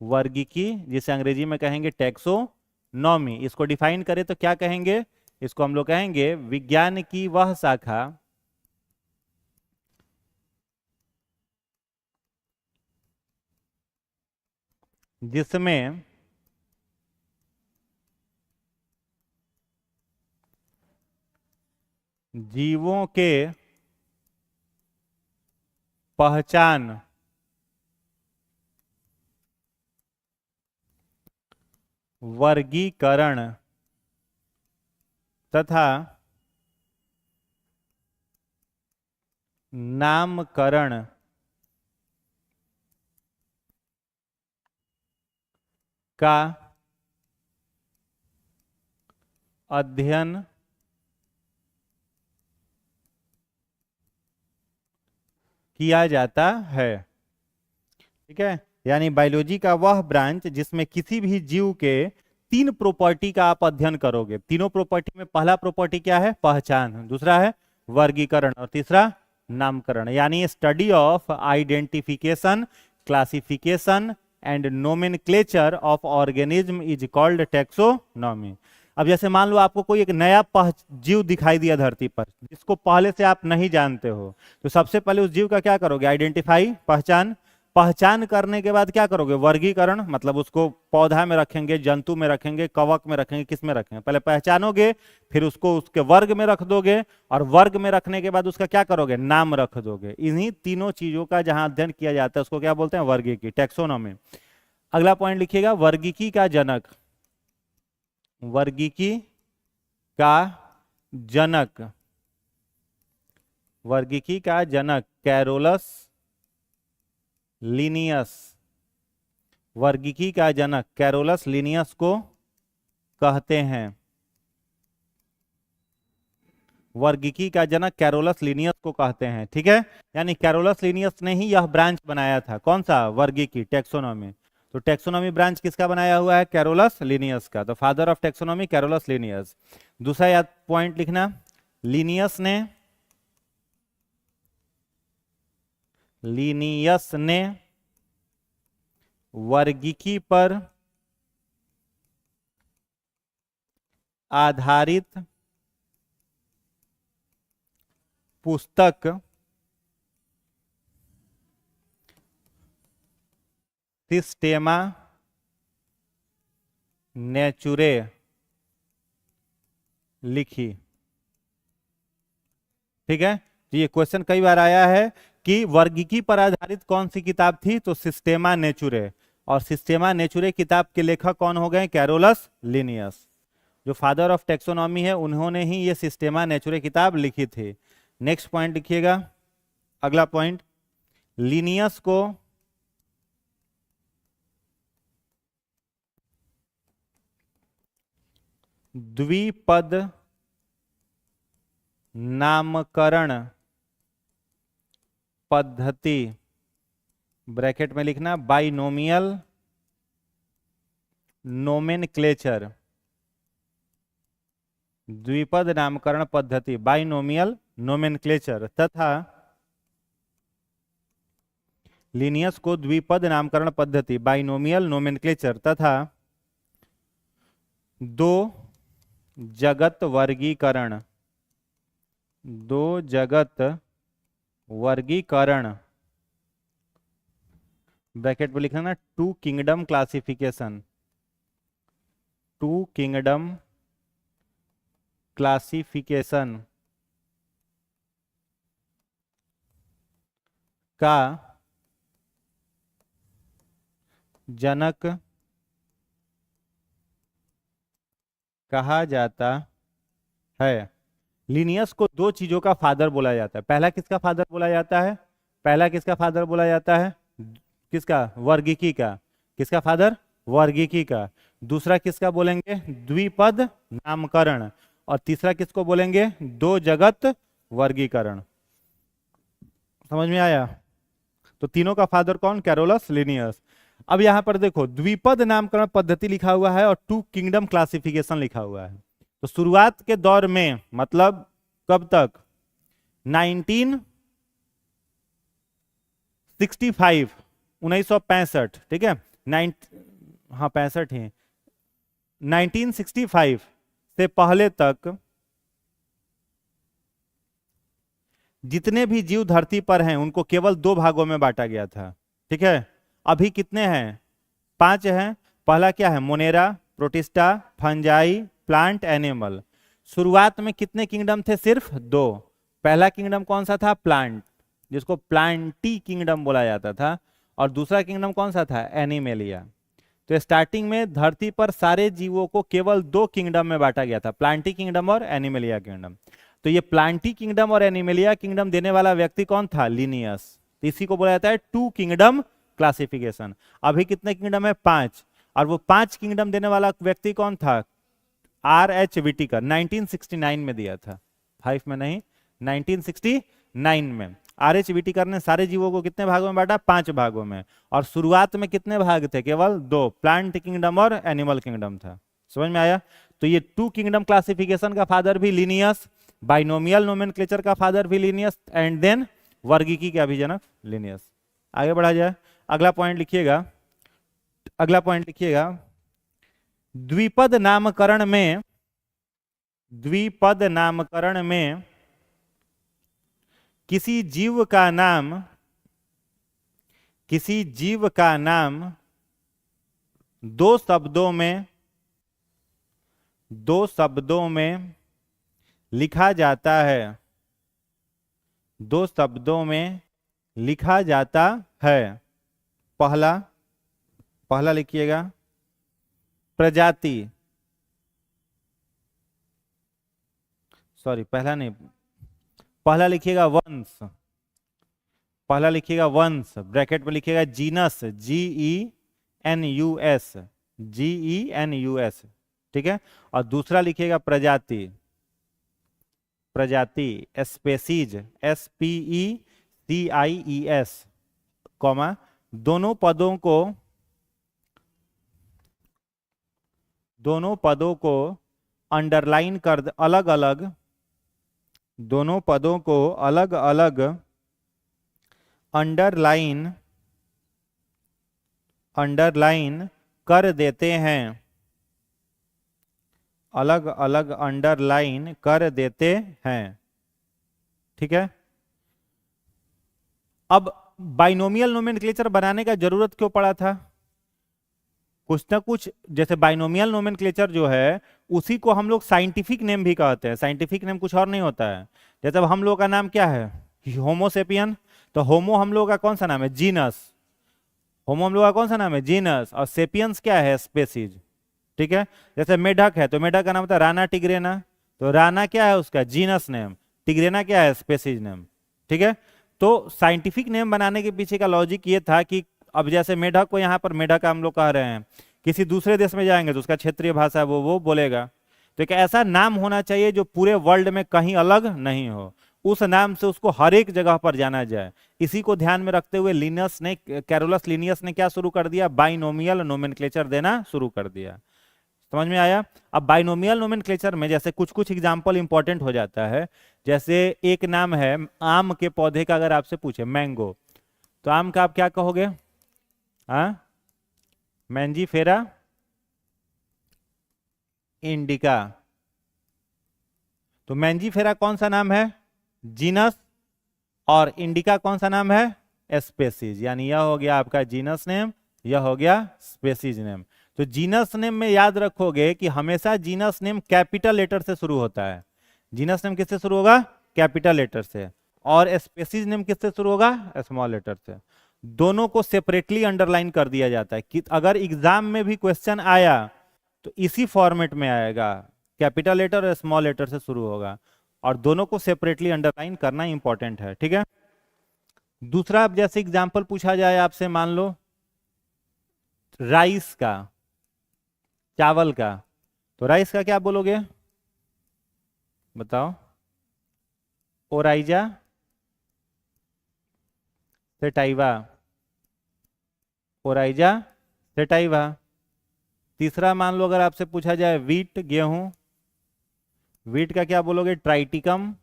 A: वर्गीकी जिसे अंग्रेजी में कहेंगे टैक्सोनॉमी, इसको डिफाइन करें तो क्या कहेंगे? इसको हम लोग कहेंगे विज्ञान की वह शाखा जिसमें जीवों के पहचान, वर्गीकरण तथा नामकरण का अध्ययन किया जाता है। ठीक है, यानी बायोलॉजी का वह ब्रांच जिसमें किसी भी जीव के 3 प्रॉपर्टी का आप अध्ययन करोगे। तीनों प्रॉपर्टी में पहला प्रॉपर्टी क्या है? पहचान, दूसरा है वर्गीकरण और तीसरा नामकरण। यानी study of identification, classification and nomenclature of organism is called taxonomy. अब जैसे मान लो आपको कोई एक नया जीव दिखाई दिया धरती पर जिसको पहले से आप नहीं जानते हो, तो सबसे पहले उस जीव का क्या करोगे? आइडेंटिफाई, पहचान। पहचान करने के बाद क्या करोगे? वर्गीकरण, मतलब उसको पौधा में रखेंगे, जंतु में रखेंगे, कवक में रखेंगे, किस में रखेंगे? पहले पहचानोगे, फिर उसको उसके वर्ग में रख दोगे, और वर्ग में रखने के बाद उसका क्या करोगे? नाम रख दोगे। इन्हीं तीनों चीजों का जहां अध्ययन किया जाता है उसको क्या बोलते हैं? वर्गीकी, टैक्सोनॉमी। अगला पॉइंट लिखिएगा, वर्गीकी का जनक। वर्गीकी का जनक, वर्गीकी का जनक कैरोलस लिनियस। वर्गीकी का जनक कैरोलस लिनियस को कहते हैं। वर्गीकी का जनक कैरोलस लिनियस को कहते हैं। ठीक है, यानी कैरोलस लिनियस ने ही यह ब्रांच बनाया था। कौन सा? वर्गीकी, टैक्सोनॉमी। तो टैक्सोनॉमी ब्रांच किसका बनाया हुआ है? कैरोलस लिनियस का। तो father of taxonomy Carolus Linnaeus. दूसरा याद पॉइंट लिखना, लिनियस ने वर्गीकी पर आधारित पुस्तक सिस्टेमा नेचुरे लिखी। ठीक है, तो ये क्वेश्चन कई बार आया है कि वर्गीकी पर आधारित कौन सी किताब थी? तो सिस्टेमा नेचुरे। और सिस्टेमा नेचुरे किताब के लेखक कौन हो गए? Carolus Linnaeus. जो फादर ऑफ टैक्सोनॉमी है उन्होंने ही ये सिस्टेमा नेचुरे किताब लिखी थी। नेक्स्ट पॉइंट लिखिएगा, अगला पॉइंट, लिनियस को द्विपद नामकरण पद्धति, ब्रैकेट में लिखना बाइनोमियल नोमेनक्लेचर, द्विपद नामकरण पद्धति बाइनोमियल नोमेनक्लेचर, तथा लिनियस को द्विपद नामकरण पद्धति बाइनोमियल नोमेनक्लेचर तथा दो जगत वर्गीकरण, दो जगत वर्गीकरण, ब्रैकेट में लिखना two kingdom classification, two kingdom classification का जनक कहा जाता है। लिनियस को दो चीजों का फादर बोला जाता है। पहला किसका फादर बोला जाता है? पहला किसका फादर बोला जाता है? किसका? वर्गीकी का। किसका फादर? वर्गीकी का। दूसरा किसका बोलेंगे? द्विपद नामकरण। और तीसरा किसको बोलेंगे? दो जगत वर्गीकरण। समझ में आया? तो तीनों का फादर कौन? Carolus Linnaeus. अब यहां पर देखो, द्विपद नामकरण पद्धति लिखा हुआ है और टू किंगडम क्लासिफिकेशन लिखा हुआ है। तो शुरुआत के दौर में, मतलब कब तक? 1965, 1965, ठीक है, हाँ 65 ही, 1965 से पहले तक जितने भी जीव धरती पर हैं उनको केवल दो भागों में बांटा गया था। ठीक है, अभी कितने हैं? 5 हैं। पहला क्या है? Monera, protista, fungi, plant, animal. शुरुआत में कितने किंगडम थे? सिर्फ 2। पहला किंगडम कौन सा था? प्लांट, जिसको प्लांटी किंगडम बोला जाता था। और दूसरा किंगडम कौन सा था? एनिमेलिया। तो स्टार्टिंग में धरती पर सारे जीवों को केवल 2 किंगडम में बांटा गया था, प्लांटी किंगडम और एनिमेलिया किंगडम। तो ये प्लांटी किंगडम और एनिमेलिया किंगडम देने वाला व्यक्ति कौन था? लिनियस। तो इसी को बोला जाता है टू किंगडम क्लासिफिकेशन। अभी कितने किंगडम है? 5। और वो 5 किंगडम देने वाला व्यक्ति कौन था? R.H. विटिकर, 1969 में दिया था, 5 में नहीं, 1969 में। आरएचवीटीकर ने सारे जीवों को कितने भागों में बांटा? 5 भागों में। और शुरुआत में कितने भाग थे? केवल 2, प्लांट किंगडम और एनिमल किंगडम था। समझ में आया? तो ये 2 किंगडम क्लासिफिकेशन का फादर भी लिनियस, बाइनोमियल नोमेनक्लेचर का फादर भी लिनियस, एंड देन वर्गीकी के अभिजनक लिनियस। आगे बढ़ा जाए, अगला पॉइंट लिखिएगा। अगला पॉइंट लिखिएगा, द्विपद नामकरण में, द्विपद नामकरण में किसी जीव का नाम, किसी जीव का नाम 2 शब्दों में, 2 शब्दों में लिखा जाता है, 2 शब्दों में लिखा जाता है। पहला, पहला लिखिएगा प्रजाति, सॉरी पहला नहीं, पहला लिखिएगा वंश, पहला लिखिएगा वंश, ब्रैकेट में लिखिएगा जीनस, GENUS, GENUS, ठीक है। और दूसरा लिखिएगा प्रजाति, प्रजाति स्पेसीज, SPECIES, कॉमा, दोनों पदों को अंडरलाइन कर, अलग अलग, दोनों पदों को अलग अलग अंडरलाइन, अंडरलाइन कर देते हैं, अलग अलग अंडरलाइन कर देते हैं, ठीक है। अब बाइनोमियल नोमेनक्लेचर बनाने का जरूरत क्यों पड़ा था? कुछ ना कुछ, जैसे बाइनोमियल नोमेनक्लेचर जो है उसी को हम लोग साइंटिफिक नेम भी कहते हैं। साइंटिफिक नेम कुछ और नहीं होता है। जैसे अब हम लोग का नाम क्या है? होमोसेपियन, तो होमो हम लोग का कौन सा नाम है? जीनस। होमो हम लोग का कौन सा नाम है? जीनस। और सेपियंस क्या है? स्पेसीज, ठीक है। जैसे मेढक है तो मेढक का नाम होता है राना टिग्रेना, तो राना क्या है उसका? Genus name. टिग्रेना क्या है? स्पेसीज नेम, ठीक है। तो साइंटिफिक नेम बनाने के पीछे का लॉजिक ये था कि अब जैसे मेढक को यहाँ पर मेढक हम लोग कह रहे हैं, किसी दूसरे देश में जाएंगे तो उसका क्षेत्रीय भाषा वो बोलेगा, तो एक ऐसा नाम होना चाहिए जो पूरे वर्ल्ड में कहीं अलग नहीं हो, उस नाम से उसको हर एक जगह पर जाना जाए। इसी को ध्यान में रखते हुए लिनस ने, कैरोलस लिनियस ने क्या शुरू कर दिया? बाइनोमियल नोमेनक्लेचर देना शुरू कर दिया। समझ में आया? अब बाइनोमियल नोमेनक्लेचर में जैसे कुछ कुछ एग्जांपल इंपॉर्टेंट हो जाता है। जैसे एक नाम है आम के पौधे का, अगर आपसे पूछे मैंगो, तो आम का आप क्या कहोगे? Mangifera indica. तो मैंजीफेरा कौन सा नाम है? जीनस। और इंडिका कौन सा नाम है? स्पेसीज। यानी यह हो गया आपका जीनस नेम, यह हो गया स्पेसीज नेम। तो जीनस नेम में याद रखोगे कि हमेशा जीनस नेम कैपिटल लेटर से शुरू होता है। जीनस नेम किससे शुरू होगा? कैपिटल लेटर से। और स्पेसीज नेम किससे शुरू होगा? स्मॉल लेटर से। दोनों को सेपरेटली अंडरलाइन कर दिया जाता है कि अगर एग्जाम में भी क्वेश्चन आया तो इसी फॉर्मेट में आएगा, कैपिटल लेटर और स्मॉल लेटर से शुरू होगा, और दोनों को सेपरेटली अंडरलाइन करना इंपॉर्टेंट है, ठीक है। दूसरा, अब जैसे एग्जांपल पूछा जाए आपसे, मान लो राइस का, चावल का, तो राइस का क्या बोलोगे? बताओ। Oryza sativa, Oryza sativa. तीसरा मान लो अगर आपसे पूछा जाए वीट, गेहूं, वीट का क्या बोलोगे? ट्राइटिकम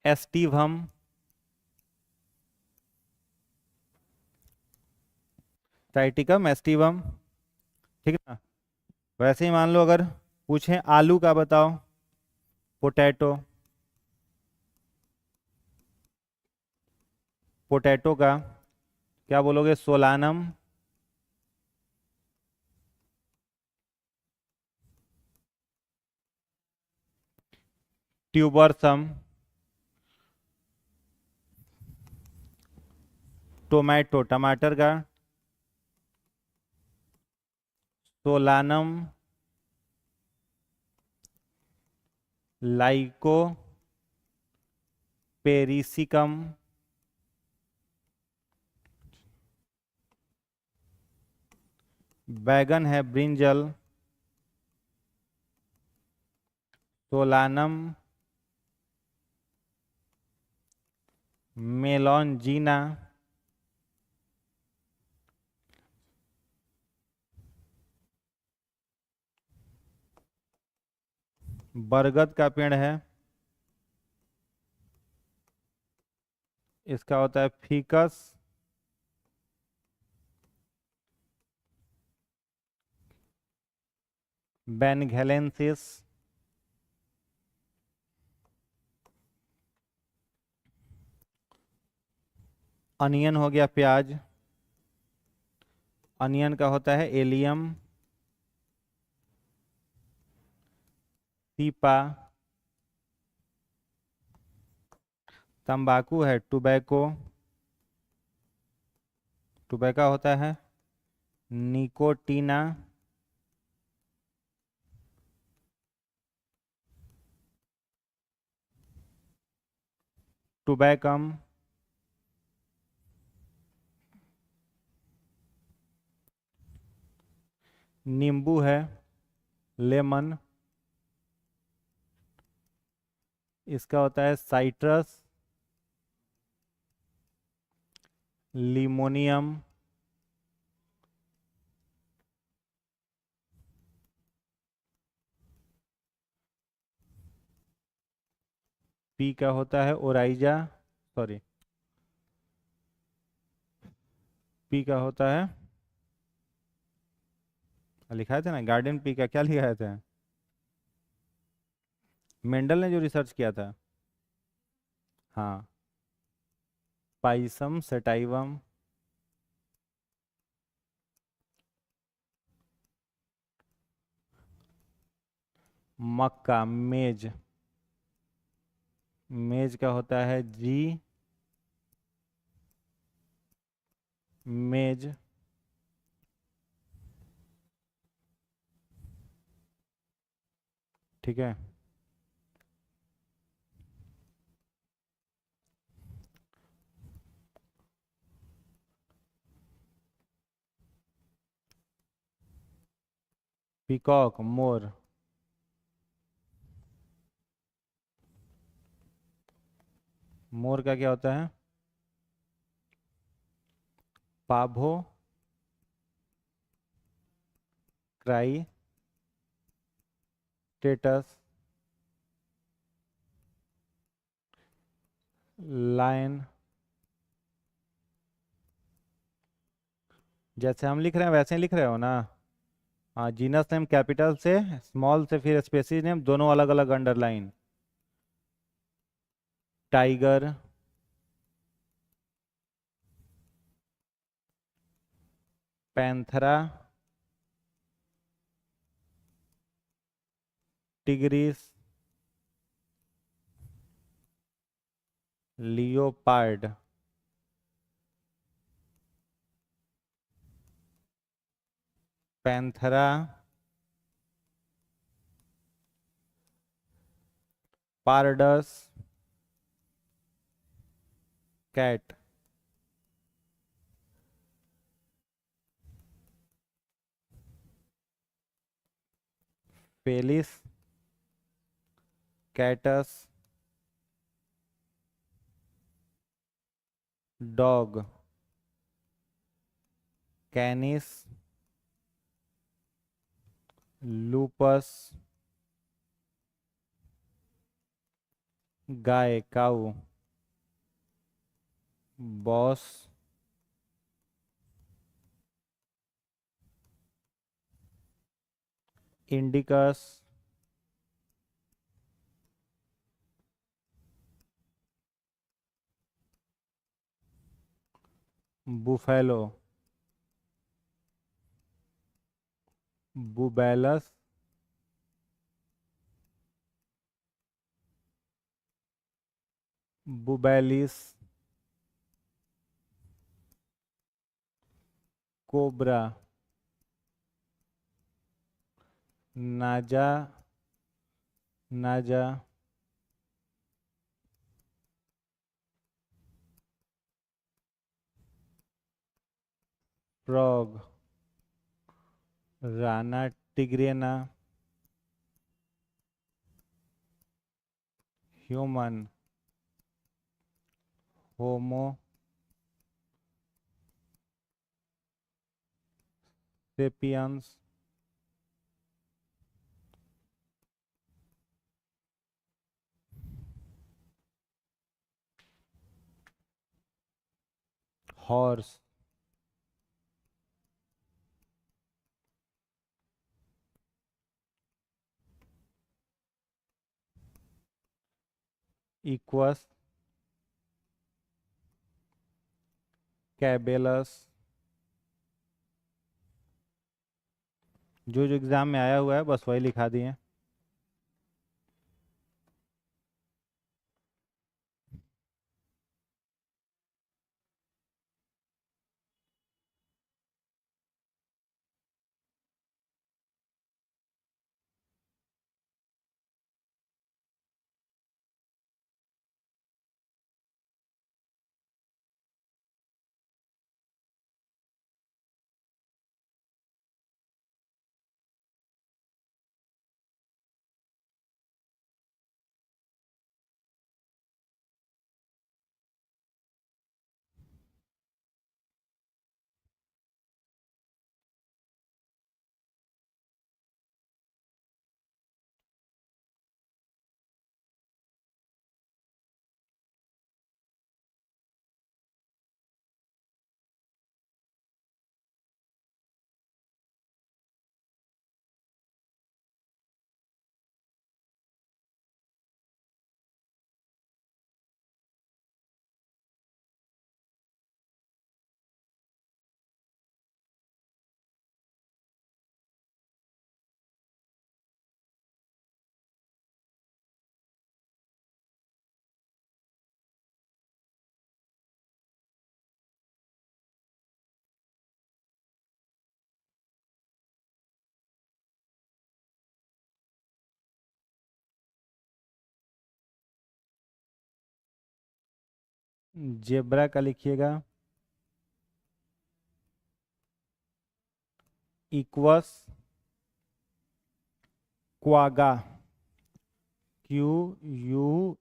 A: एस्टिवम, ट्राइटिकम एस्टिवम, ठीक है ना। वैसे ही मान लो अगर पूछें आलू का, बताओ। पोटैटो, पोटैटो का क्या बोलोगे? सोलानम, ट्यूबरसम, टोमेटो, टमाटर का सोलानम, लाइको पेरिसिकम, बैगन है ब्रिंजल, सोलानम मेलॉन्जीना, बरगद का पेड़ है, इसका होता है फीकस बेनगेलेंसिस। अनियन हो गया प्याज, अनियन का होता है एलियम सीपा। तंबाकू है टुबैको, टुबैका होता है निकोटीना। टुबैकम, नींबू है लेमन, इसका होता है साइट्रस लिमोनियम। पी का होता है ओराइजा, सॉरी, पी का होता है, लिखा था ना गार्डन पी का, क्या लिखा था मेंडल ने जो रिसर्च किया था? हाँ, पाइसम सेटाइवम। मक्का मेज, मेज का होता है जी मेज। ठीक है, पीकॉक मोर, मोर का क्या होता है? पाभो क्राई टेटस लाइन। जैसे हम लिख रहे हैं वैसे ही लिख रहे हो ना? हाँ, जीनस नेम कैपिटल से, स्मॉल से फिर स्पेसीज नेम, दोनों अलग अलग underline. Tiger, Panthera, tigris, leopard. Panthera, pardus, cat. Felis, catus, dog, Canis, lupus, गाय cow, Bos, indicus, buffalo, Bubalus, bubalis, cobra, Naja, naja, frog, Rana tigrina, human, Homo sapiens, horse, Equus, caballus. जो जो exam में आया हुआ है बस वही लिखा दिए। जेब्रा का लिखिएगा Equus quagga, QUAGGA।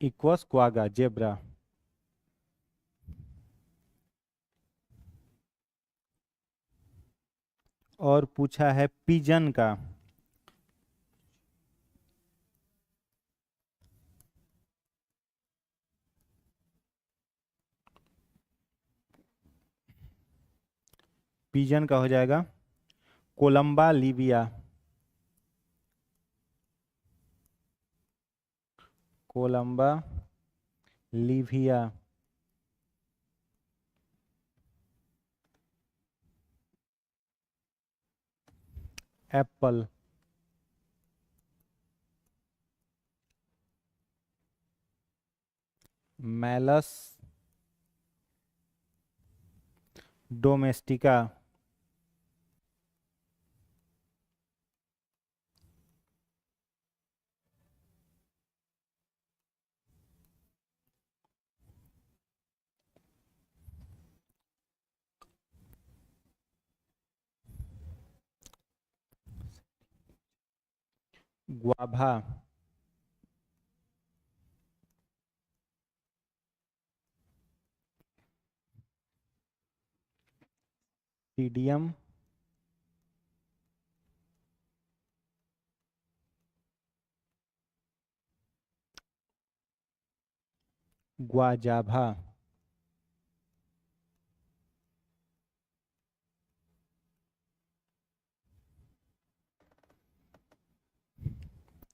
A: Equus quagga, zebra. और पूछा है पिजन का। पिजन का हो जाएगा Columba livia, Columba livia. Apple, Malus domestica, guava, Psidium, guajava.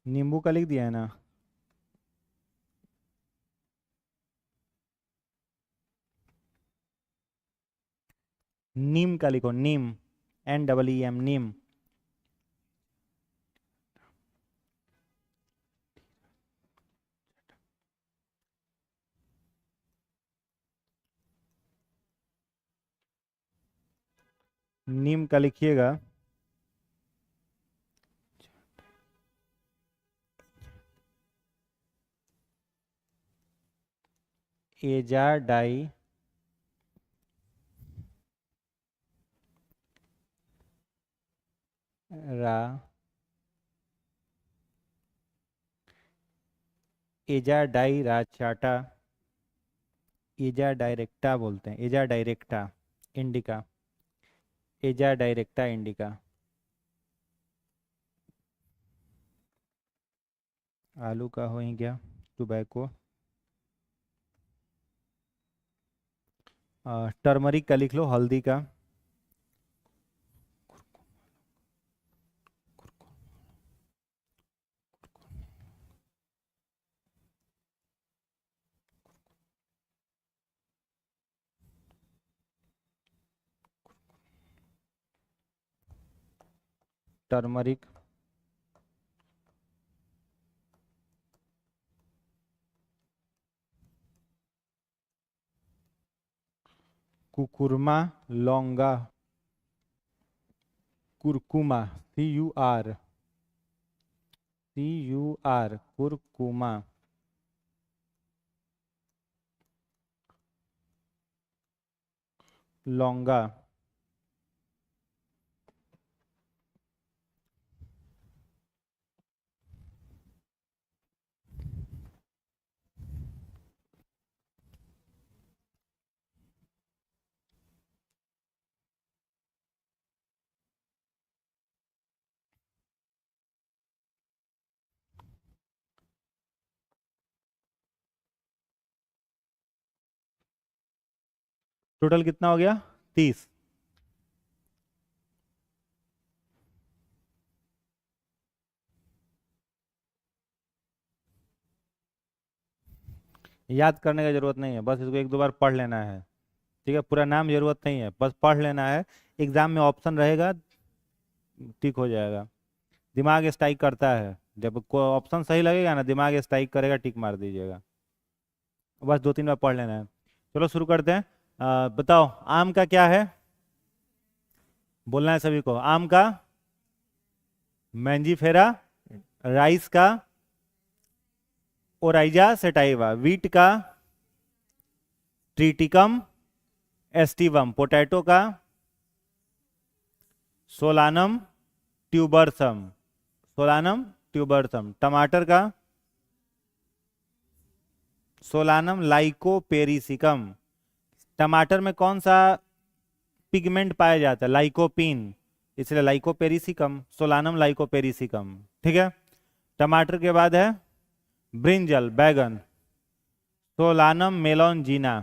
A: नींबू का लिख दिया है ना। नीम का लिखो, नीम, NEEM, नीम। नीम का लिखिएगा एजा डाई रा एजा डाई राचाटा एजा डायरेक्टा बोलते हैं, एजा डायरेक्टा इंडिका, एजा डायरेक्टा इंडिका। आलू का हो ही गया, टोबैको। टर्मरिक का लिख लो, हल्दी का। Turmeric, कुकुरमा, लौंगा, curcuma, CUR curcuma. लौंगा, total कितना हो गया? 30। याद करने का जरूरत नहीं है, बस इसको एक दो बार पढ़ लेना है। ठीक है, पूरा नाम जरूरत नहीं है, बस पढ़ लेना है। एग्जाम में ऑप्शन रहेगा, टिक हो जाएगा। दिमाग स्ट्राइक करता है, जब कोई ऑप्शन सही लगेगा ना, दिमाग स्ट्राइक करेगा, टिक मार दीजिएगा। बस 2-3 बार पढ़ लेना है। चलो शुरू करते हैं। बताओ आम का क्या है? बोलना है सभी को। आम का मैंजीफेरा, राइस का ओराइजा सेटाइवा, वीट का ट्रिटिकम एस्टिवम, पोटैटो का सोलानम ट्यूबरसम, सोलानम ट्यूबरसम, टमाटर का सोलानम लाइकोपेरिसिकम। टमाटर में कौन सा पिगमेंट पाया जाता है? लाइकोपीन, इसलिए लाइकोपेरिसिकम, सोलानम लाइकोपेरिसिकम। ठीक है, टमाटर के बाद है ब्रिंजल, बैगन, सोलानम मेलॉन्जीना,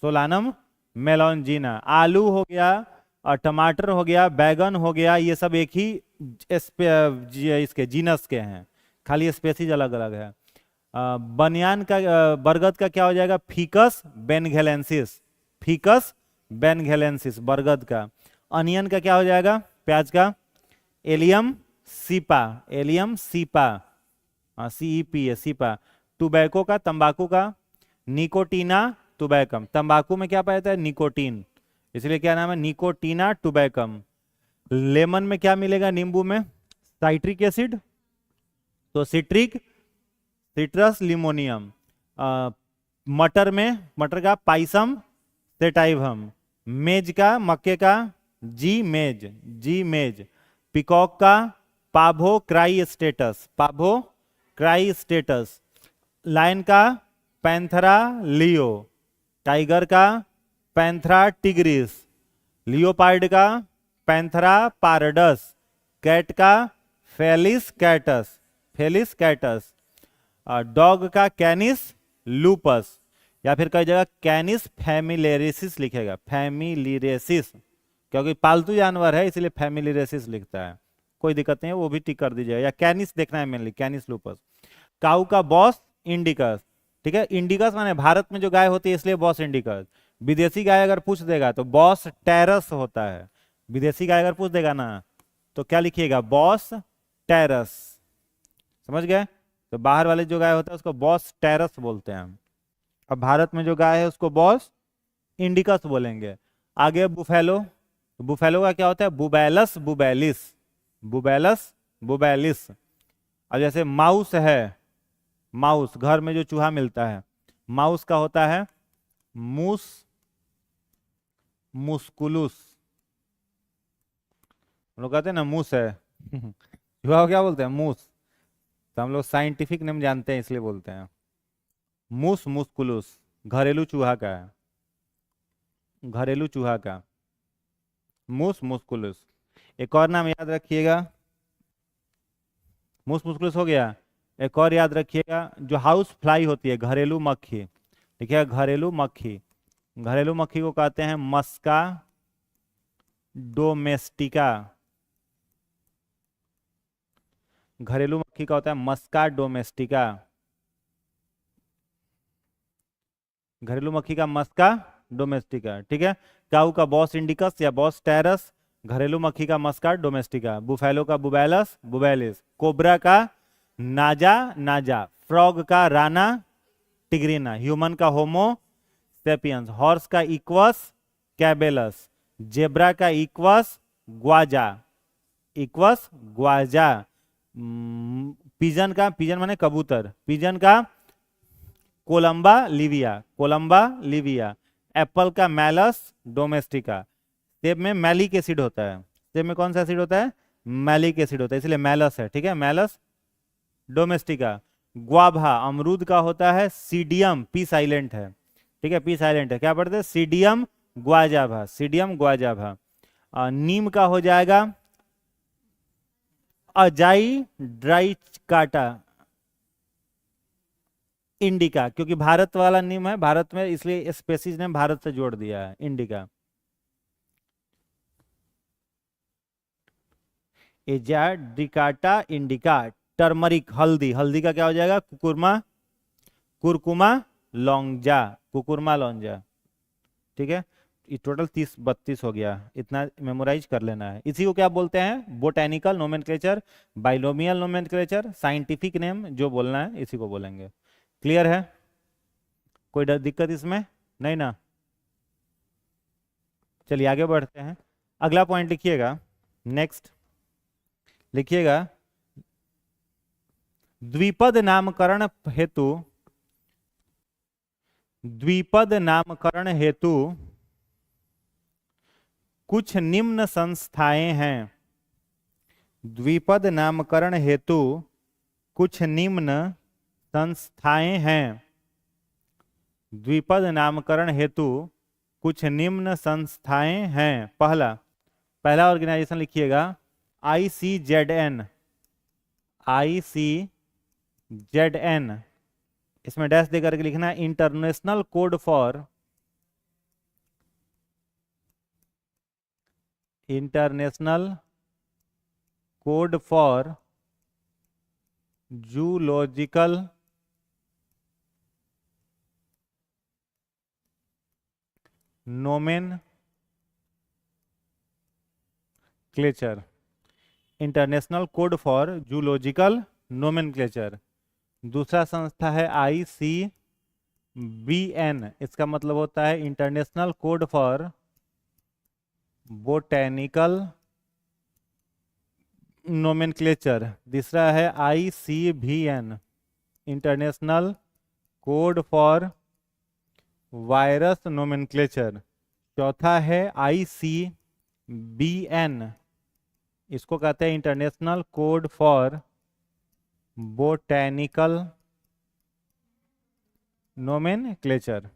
A: सोलानम मेलॉन्जीना। आलू हो गया और टमाटर हो गया, बैगन हो गया, ये सब एक ही इसके जीनस के हैं, खाली स्पेसीज अलग अलग है। बनियान का बरगद का क्या हो जाएगा? फीकस बेनघेलेंसिस, फीकस बेनघेलेंसिस बरगद का। अनियन का क्या हो जाएगा? प्याज का allium cepa, allium cepa, CEP है, सीपा। टुबैको का, तंबाकू का निकोटीना टुबैकम। तंबाकू में क्या पाया जाता है? निकोटीन, इसलिए क्या नाम है? निकोटीना टुबैकम। लेमन में क्या मिलेगा? नींबू में साइट्रिक एसिड, तो सिट्रिक, सिट्रस लिमोनियम। मटर में, मटर का पाइसम सेटाइवम। मेज का, मक्के का जी मेज, जी मेज। पिकॉक का Pavo cristatus, Pavo cristatus. Lion का पैंथरा लियो, टाइगर का पैंथरा टिग्रिस, लियोपार्ड का पैंथरा पारडस, कैट का Felis catus, Felis catus. Dog का कैनिस लूपस, या फिर कई जगह कैनिस फैमिलेरिसिस लिखेगा, फैमिलिरेसिस, क्योंकि पालतू जानवर है इसलिए फैमिलिरेसिस लिखता है, कोई दिक्कत नहीं है, वो भी टिक कर दीजिएगा। या कैनिस देखना है मेनली, कैनिस लूपस। काऊ का बॉस इंडिकस, ठीक है, इंडिकस माने भारत में जो गाय होती है इसलिए बॉस इंडिकस। विदेशी गाय अगर पूछ देगा तो बॉस टेरस होता है, विदेशी गाय अगर पूछ देगा ना तो क्या लिखिएगा? बॉस टेरस। समझ गए? तो बाहर वाले जो गाय होता है उसको बॉस टेरस बोलते हैं हम, अब भारत में जो गाय है उसको बॉस इंडिकस बोलेंगे। आगे बुफेलो, तो बुफेलो का क्या होता है? बुबैलस बुबैलिस, बुबैलस बुबैलिस। अब जैसे माउस है, माउस घर में जो चूहा मिलता है, माउस का होता है मूस मुस्कुलुस। हम लोग कहते हैं ना मूस है चूहा को क्या बोलते हैं? मूस। तो हम लोग साइंटिफिक नेम जानते हैं इसलिए बोलते हैं मूस मुस्कुलुस। घरेलू चूहा का है, घरेलू चूहा का मूस मुस्कुलुस। एक और नाम याद रखिएगा, मूस मुस्कुलुस हो गया। एक और याद रखिएगा, जो हाउस फ्लाई होती है, घरेलू मक्खी, ठीक है, घरेलू मक्खी, घरेलू मक्खी को कहते हैं मस्का डोमेस्टिका। घरेलू मक्खी का होता है मस्का डोमेस्टिका, घरेलू मक्खी का मस्का डोमेस्टिका, ठीक है। काऊ का बॉस इंडिकस या बॉस टेरस, घरेलू मक्खी का मस्का डोमेस्टिका। बुफेलो का बुबैलस बुबैलिस। कोबरा का नाजा नाजा। फ्रॉग का राना टिग्रिना। ह्यूमन का होमो सेपियंस। हॉर्स का इक्वस कैबेलस। जेब्रा का इक्वस ग्वाजा, इक्वस ग्वाजा। पिजन का, पिजन माने कबूतर, पिजन का Columba livia, Columba livia. Apple का मैलस डोमेस्टिका। सेब में मैलिक एसिड होता है, सेब में कौन सा एसिड होता है? मैलिक एसिड होता है, इसलिए मैलस है, ठीक है, मैलस डोमेस्टिका। ग्वाभा अमरूद का होता है सीडियम, पी साइलेंट है, ठीक है, पी साइलेंट है। क्या पढ़ते हैं? सीडियम ग्वाजाभा, सीडियम ग्वाजाभा। नीम का हो जाएगा अजाई ड्राई काटा इंडिका, क्योंकि भारत वाला नीम है, भारत में, इसलिए स्पेसीज ने भारत से जोड़ दिया है इंडिका। एजा डिकाटा इंडिका। टर्मरिक हल्दी, हल्दी का क्या हो जाएगा? कुकुरमा, कुरकुमा लौंजा, कुकुरमा लौंजा, ठीक है। ये टोटल 30-32 हो गया, इतना मेमोराइज कर लेना है। इसी को क्या बोलते हैं? Botanical nomenclature, binomial nomenclature, scientific name जो बोलना है इसी को बोलेंगे। क्लियर है? कोई दिक्कत इसमें नहीं ना? चलिए आगे बढ़ते हैं। अगला पॉइंट लिखिएगा, नेक्स्ट लिखिएगा, द्विपद नामकरण हेतु, द्विपद नामकरण हेतु कुछ निम्न संस्थाएं हैं। द्विपद नामकरण हेतु कुछ निम्न संस्थाएं हैं। द्विपद नामकरण हेतु कुछ निम्न संस्थाएं हैं। पहला, पहला ऑर्गेनाइजेशन लिखिएगा ICZN, ICZN, इसमें डैश दे करके लिखना है international code for, international code for zoological nomenclature, international code for zoological nomenclature. दूसरा संस्था है ICBN, इसका मतलब होता है international code for botanical nomenclature. तीसरा है ICVN, international code for virus nomenclature. चौथा है ICBN, इसको कहते हैं international code for botanical nomenclature,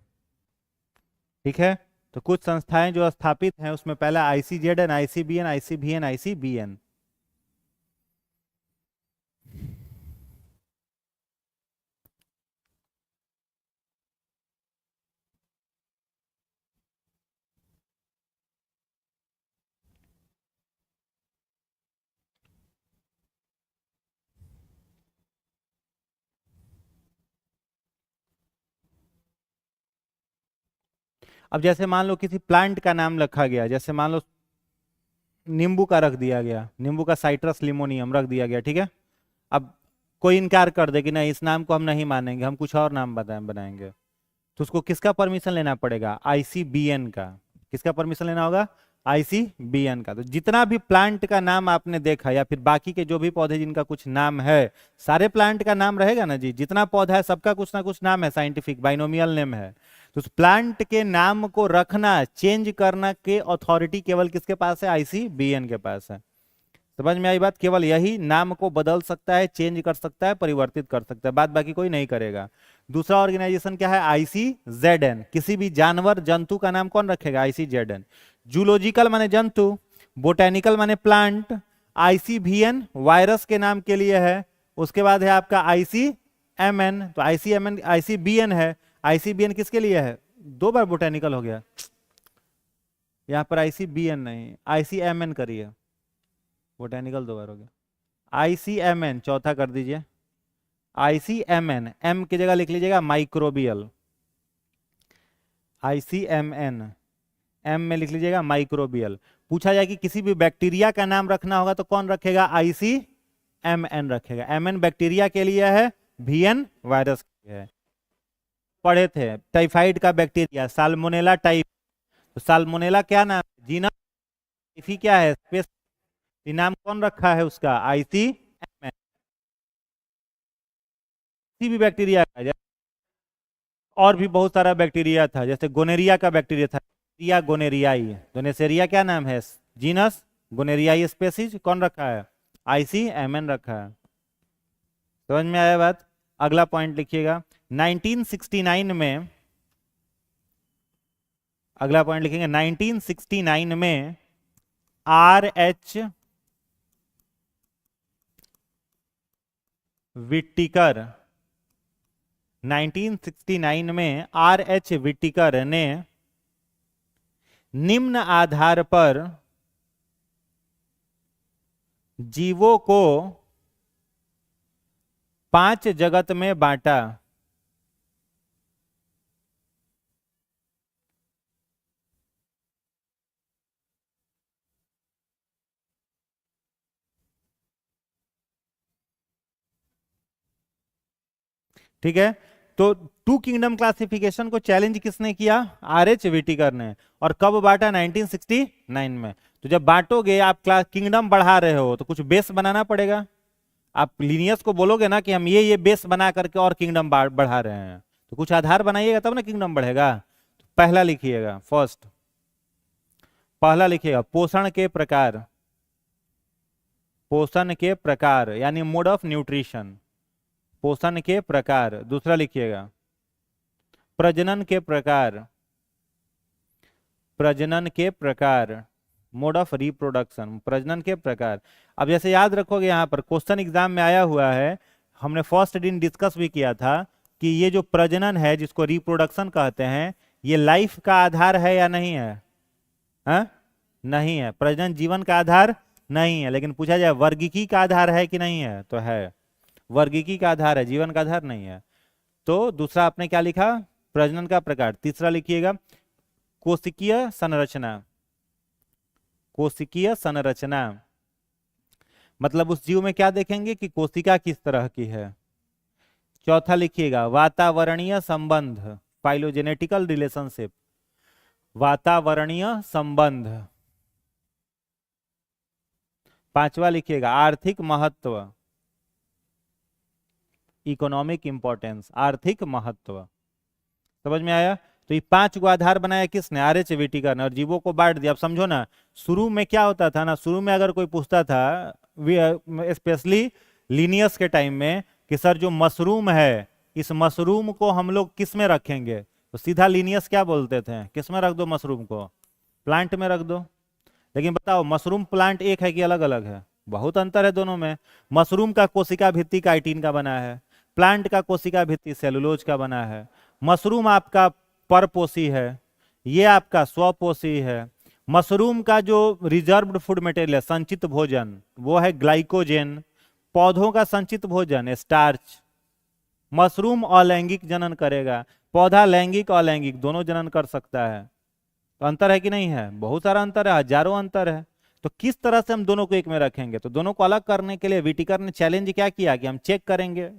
A: ठीक है। तो कुछ संस्थाएं जो स्थापित हैं उसमें पहला ICZN, ICBN, ICVN, ICBN। अब जैसे मान लो किसी प्लांट का नाम रखा गया, जैसे मान लो नींबू का रख दिया गया, नींबू का साइट्रस लिमोनियम रख दिया गया, ठीक है। अब कोई इनकार कर दे कि नहीं इस नाम को हम नहीं मानेंगे, हम कुछ और नाम बनाएंगे, तो उसको किसका परमिशन लेना पड़ेगा? ICBN का। किसका परमिशन लेना होगा? ICBN का। तो जितना भी प्लांट का नाम आपने देखा या फिर बाकी के जो भी पौधे जिनका कुछ नाम है, सारे प्लांट का नाम रहेगा ना जी, जितना पौधा है सबका कुछ ना कुछ नाम है, साइंटिफिक बाइनोमियल नेम है। तो उस प्लांट के नाम को रखना, चेंज करना के अथॉरिटी केवल किसके पास है? ICBN के पास है। समझ में आई बात? केवल यही नाम को बदल सकता है, चेंज कर सकता है, परिवर्तित कर सकता है, बात बाकी कोई नहीं करेगा। दूसरा ऑर्गेनाइजेशन क्या है? ICZN। किसी भी जानवर जंतु का नाम कौन रखेगा? ICZN। जूलॉजिकल माने जंतु, बोटेनिकल माने प्लांट, ICVN वायरस के नाम के लिए है। उसके बाद है आपका ICMN, तो ICBN है। ICBN किसके लिए है? 2 बार बोटेनिकल हो गया, यहां पर ICBN नहीं, ICMN करिए, बोटेनिकल 2 बार हो गया। ICMN चौथा कर दीजिए। ICMN, एम की जगह लिख लीजिएगा माइक्रोबियल। ICMN, एम में लिख लीजिएगा माइक्रोबियल। पूछा जाए कि किसी भी बैक्टीरिया का नाम रखना होगा तो कौन रखेगा? ICMN रखेगा। MN बैक्टीरिया के लिए है, VN वायरस के लिए है। पढ़े थे टाइफाइड का बैक्टीरिया साल्मोनेला टाइप, तो साल्मोनेला क्या नाम है? जीनस। टाइफी क्या है? स्पेस। नाम कौन रखा है उसका? ICMN। किसी भी बैक्टीरिया का, और भी बहुत सारा बैक्टीरिया था, जैसे गोनेरिया का बैक्टीरिया था, गोनेरियाई। दोनेसेरिया क्या नाम है? जीनस। गोनेरियाई स्पेसीज कौन रखा है? ICMN रखा है। समझ में आया बात? अगला पॉइंट लिखिएगा। 1969 में, अगला पॉइंट लिखेंगे 1969 में RH विट्टिकर, 1969 में RH विट्टिकर ने निम्न आधार पर जीवों को 5 जगत में बांटा। ठीक है, तो 2 किंगडम क्लासिफिकेशन को चैलेंज किसने किया? RH विट्टिकर ने। और कब बांटा? 1969 में। तो जब बांटोगे, आप किंगडम बढ़ा रहे हो तो कुछ बेस बनाना पड़ेगा। आप लिनियस को बोलोगे ना कि हम ये बेस बना करके और किंगडम बढ़ा रहे हैं, तो कुछ आधार बनाइएगा तब ना किंगडम बढ़ेगा। तो पहला लिखिएगा, फर्स्ट पहला लिखिएगा पोषण के प्रकार, पोषण के प्रकार यानी मोड ऑफ न्यूट्रिशन, पोषण के प्रकार। दूसरा लिखिएगा प्रजनन के प्रकार, प्रजनन के प्रकार, मोड ऑफ रिप्रोडक्शन, प्रजनन के प्रकार। अब जैसे याद रखोगे, यहां पर क्वेश्चन एग्जाम में आया हुआ है, हमने फर्स्ट दिन डिस्कस भी किया था कि ये जो प्रजनन है जिसको रिप्रोडक्शन कहते हैं, ये लाइफ का आधार है या नहीं है? हा? नहीं है, प्रजनन जीवन का आधार नहीं है। लेकिन पूछा जाए वर्गीकी का आधार है कि नहीं है, तो है, वर्गीकी का आधार है, जीवन का आधार नहीं है। तो दूसरा आपने क्या लिखा? प्रजनन का प्रकार। तीसरा लिखिएगा कोशिकीय संरचना, कोशिकीय संरचना मतलब उस जीव में क्या देखेंगे कि कोशिका किस तरह की है। चौथा लिखिएगा वातावरणीय संबंध, फाइलोजेनेटिकल रिलेशनशिप, वातावरणीय संबंध। पांचवा लिखिएगा आर्थिक महत्व, इकोनॉमिक इंपॉर्टेंस, आर्थिक महत्व। समझ में आया? तो ये 5 को आधार बनाया किसने? RH विट्टिकर ने, और जीवों को बांट दिया। अब समझो ना, शुरू में क्या होता था ना, शुरू में अगर कोई पूछता था, स्पेशली लिनियस के टाइम में, कि सर जो मशरूम है, इस मशरूम को हम लोग किस में रखेंगे, तो सीधा लिनियस क्या बोलते थे? किस में रख दो मशरूम को? प्लांट में रख दो। लेकिन बताओ मशरूम प्लांट एक है कि अलग अलग है? बहुत अंतर है दोनों में। मशरूम का कोशिका भित्ति काइटिन का बना है, प्लांट का कोशिका भित्ति सेलुलोज का बना है। मशरूम आपका परपोषी है, ये आपका स्वपोषी है। मशरूम का जो रिजर्व्ड फूड मटेरियल है, संचित भोजन, वो है ग्लाइकोजेन। पौधों का संचित भोजन स्टार्च। मशरूम अलैंगिक जनन करेगा, पौधा लैंगिक अलैंगिक दोनों जनन कर सकता है। तो अंतर है कि नहीं है? बहुत सारा अंतर है, हजारों अंतर है। तो किस तरह से हम दोनों को एक में रखेंगे? तो दोनों को अलग करने के लिए विट्टिकर ने चैलेंज क्या किया कि हम चेक करेंगे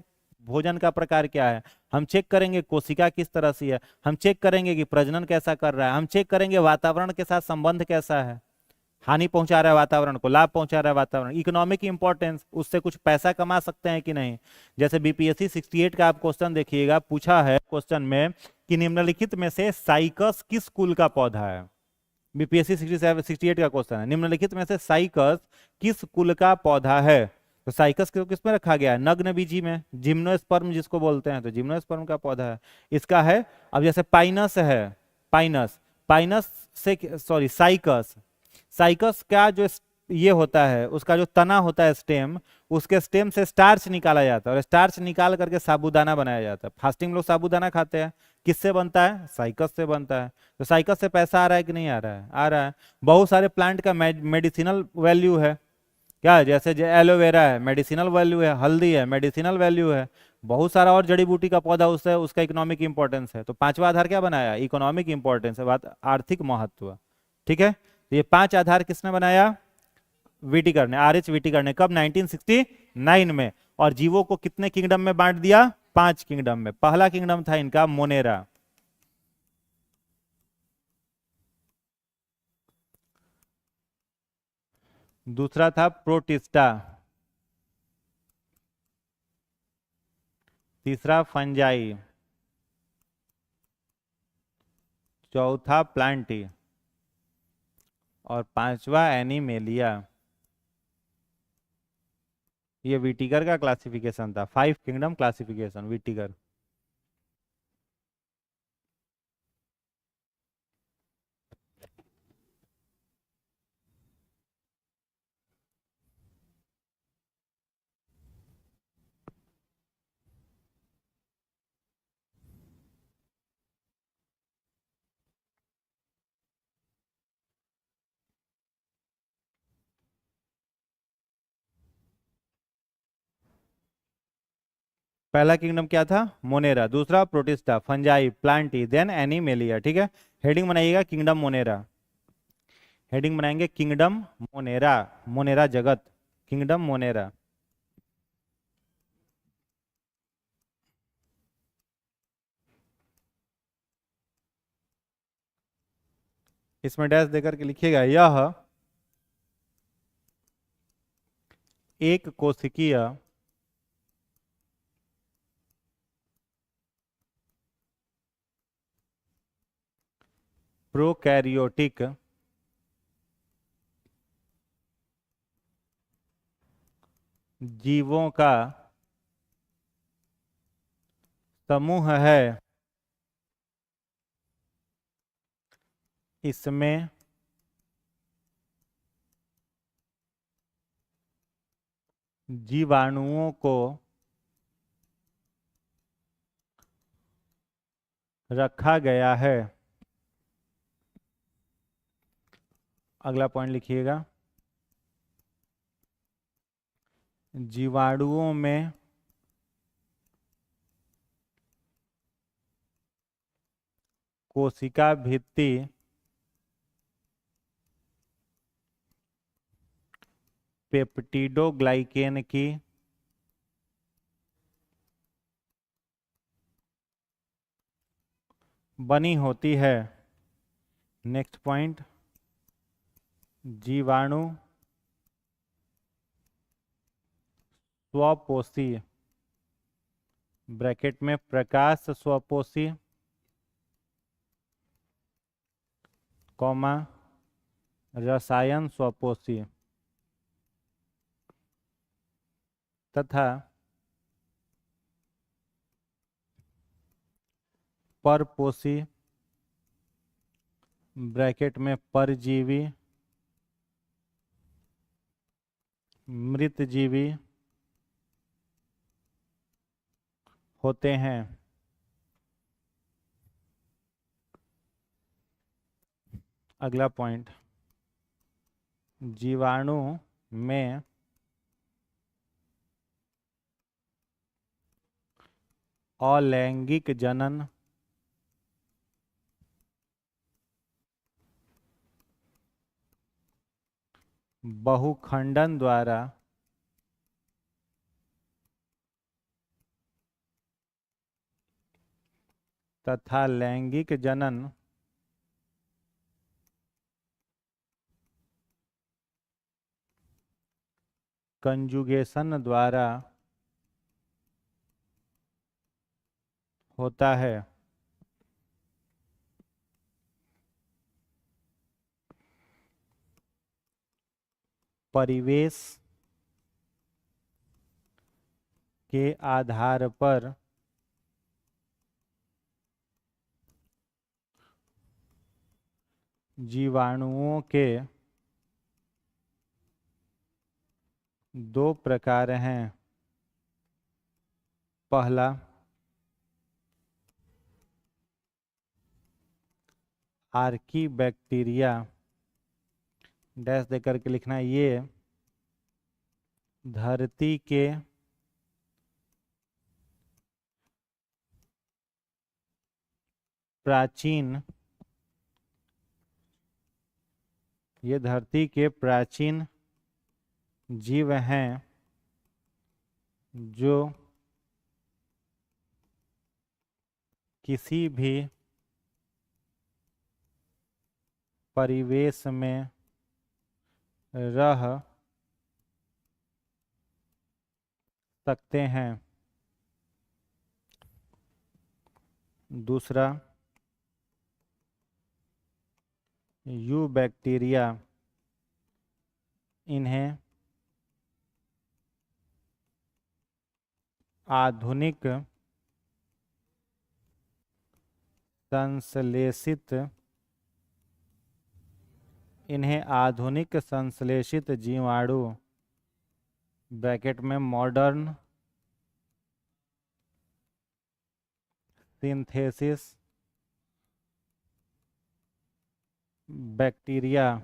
A: भोजन का प्रकार क्या है, हम चेक करेंगे कोशिका किस तरह से है, हम चेक करेंगे कि प्रजनन कैसा कर रहा है, हम चेक करेंगे वातावरण के साथ संबंध कैसा है, हानि पहुंचा रहा है वातावरण को, लाभ पहुंचा रहा है वातावरण, इकोनॉमिक इंपॉर्टेंस, उससे कुछ पैसा कमा सकते हैं कि नहीं। जैसे बीपीएससी 68 का आप क्वेश्चन देखिएगा, पूछा है क्वेश्चन में कि निम्नलिखित में से साइकस किस कुल का पौधा है। बीपीएससी 68 का क्वेश्चन है, निम्नलिखित में से साइकस किस कुल का पौधा है। तो साइकस को किस में रखा गया है, नग्न बीजी में, जिम्नोस्पर्म जिसको बोलते हैं, तो जिम्नोस्पर्म का पौधा है इसका है। अब जैसे पाइनस है, पाइनस, पाइनस से सॉरी साइकस, साइकस का जो ये होता है, उसका जो तना होता है स्टेम, उसके स्टेम से स्टार्च निकाला जाता है और स्टार्च निकाल करके साबूदाना बनाया जाता है। फास्टिंग में लोग साबूदाना खाते हैं, किससे बनता है, साइकस से बनता है। तो साइकस से पैसा आ रहा है कि नहीं आ रहा है, आ रहा है। बहुत सारे प्लांट का मेडिसिनल वैल्यू है, क्या जैसे एलोवेरा है मेडिसिनल वैल्यू है, हल्दी है मेडिसिनल वैल्यू है, बहुत सारा और जड़ी बूटी का पौधा उससे उसका इकोनॉमिक इंपॉर्टेंस है। तो पांचवा आधार क्या बनाया, इकोनॉमिक इंपॉर्टेंस है, बात आर्थिक महत्व। ठीक है, तो ये 5 आधार किसने बनाया, विटिकर ने, आर एच विटिकर ने, कब, 1969 में। और जीवों को कितने किंगडम में बांट दिया, 5 किंगडम में। पहला किंगडम था इनका मोनेरा, दूसरा था प्रोटिस्टा, तीसरा फंजाई, चौथा प्लांटी और पांचवा एनिमेलिया। ये विटिकर का क्लासिफिकेशन था, 5 किंगडम क्लासिफिकेशन विटिकर। पहला किंगडम क्या था, मोनेरा, दूसरा Protista, Fungi, Plantae, then Animalia. ठीक है, हेडिंग बनाइएगा किंगडम मोनेरा, हेडिंग बनाएंगे किंगडम मोनेरा, मोनेरा जगत, किंगडम मोनेरा। इसमें डैश देकर के लिखिएगा, यह एक कोशिकीय प्रोकैरियोटिक जीवों का समूह है। इसमें जीवाणुओं को रखा गया है। अगला पॉइंट लिखिएगा, जीवाणुओं में कोशिका भित्ति पेप्टिडोग्लाइकेन की बनी होती है। नेक्स्ट पॉइंट, जीवाणु स्वपोषी, ब्रैकेट में प्रकाश स्वपोषी, कॉमा रसायन स्वपोषी तथा परपोषी, ब्रैकेट में परजीवी, मृतजीवी होते हैं। अगला पॉइंट, जीवाणु में अलैंगिक जनन बहुखंडन द्वारा तथा लैंगिक जनन कंजुगेशन द्वारा होता है। परिवेश के आधार पर जीवाणुओं के दो प्रकार हैं। पहला आर्की बैक्टीरिया, डैश देकर के लिखना, ये धरती के प्राचीन जीव हैं जो किसी भी परिवेश में रह सकते हैं। दूसरा यू बैक्टीरिया, इन्हें आधुनिक संश्लेषित जीवाणु ब्रैकेट में मॉडर्न सिंथेसिस बैक्टीरिया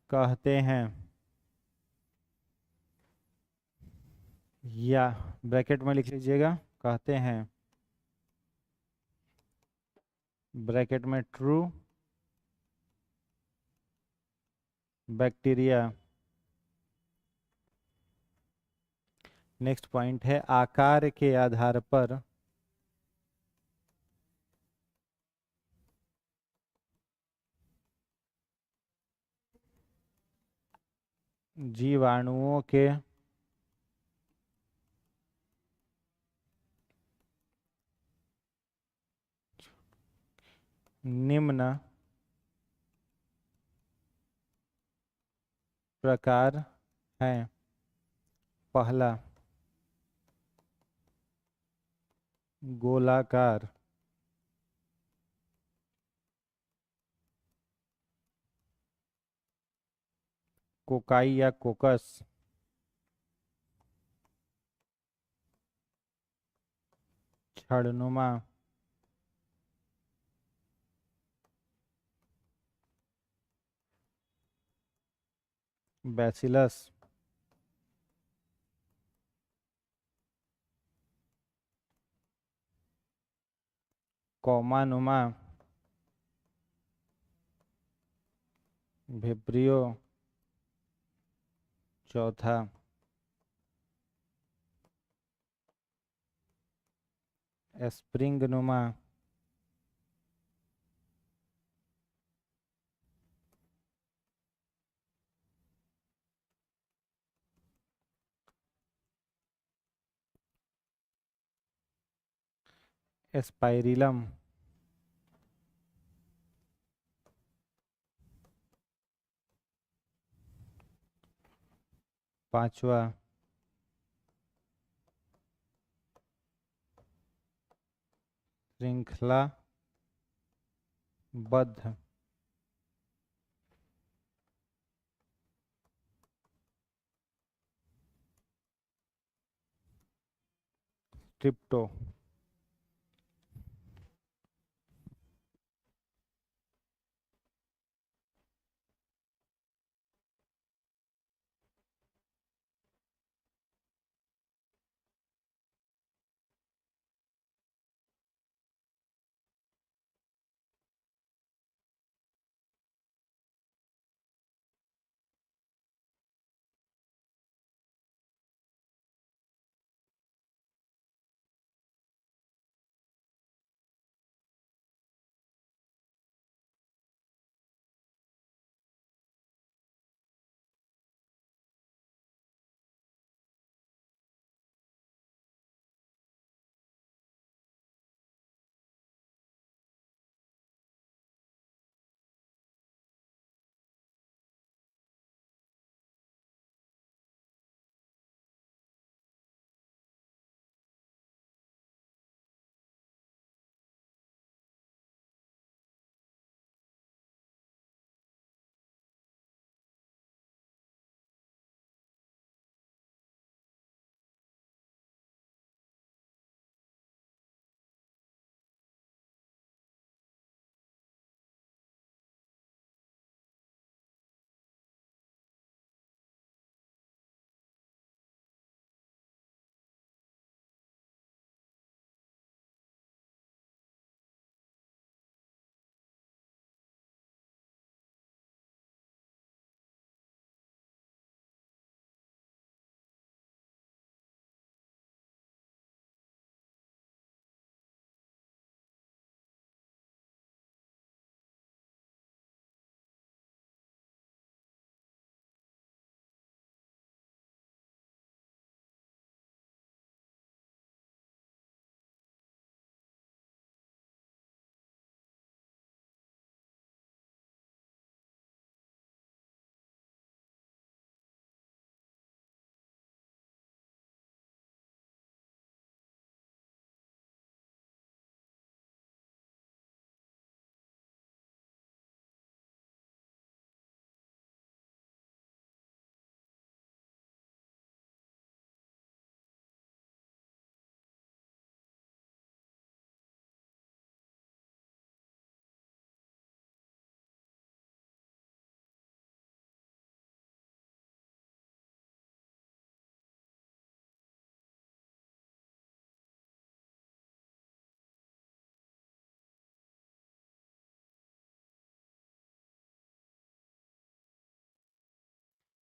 A: कहते हैं, या ब्रैकेट में लिख लीजिएगा, कहते हैं, ब्रैकेट में ट्रू बैक्टीरिया। नेक्स्ट पॉइंट है आकार के आधार पर जीवाणुओं के निम्न प्रकार हैं। पहला गोलाकार, कोकाई या कोकस, छड़नुमा, बैसिलस, कौमानुमा, भिब्रियो, चौथा स्प्रिंगनुमा, स्पाइरिलम, पांचवा श्रृंखला बद्ध ट्रिप्टो।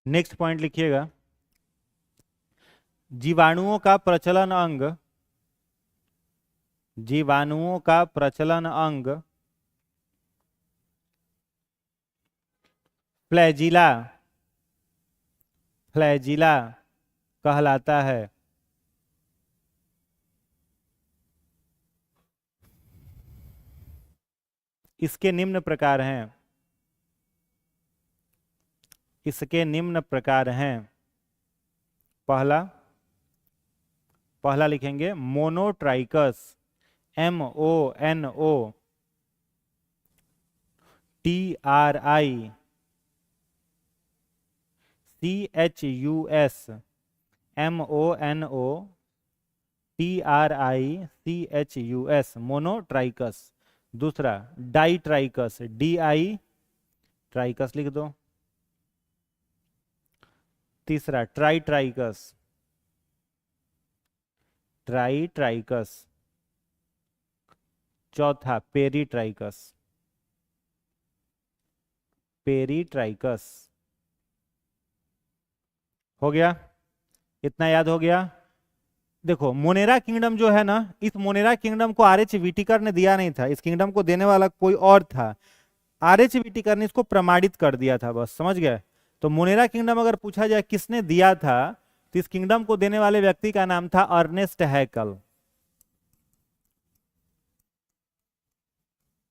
A: नेक्स्ट पॉइंट लिखिएगा, जीवाणुओं का प्रचलन अंग, जीवाणुओं का प्रचलन अंग फ्लैजिला, फ्लैजिला कहलाता है। इसके निम्न प्रकार हैं, इसके निम्न प्रकार हैं। पहला, पहला लिखेंगे मोनोट्राइकस, MONOTRICUS, MONOTRICUS, मोनोट्राइकस। दूसरा डाइट्राइकस, DI ट्राइकस लिख दो। तीसरा ट्राइट्राइकस, ट्राइट्राइकस। चौथा पेरीट्राइकस, पेरीट्राइकस। हो गया, इतना याद हो गया। देखो मोनेरा किंगडम जो है ना, इस मोनेरा किंगडम को RH व्हिटेकर ने दिया नहीं था, इस किंगडम को देने वाला कोई और था। RH व्हिटेकर ने इसको प्रमाणित कर दिया था, बस समझ गए। तो मोनेरा किंगडम अगर पूछा जाए किसने दिया था, तो इस किंगडम को देने वाले व्यक्ति का नाम था अर्नेस्ट हैकल।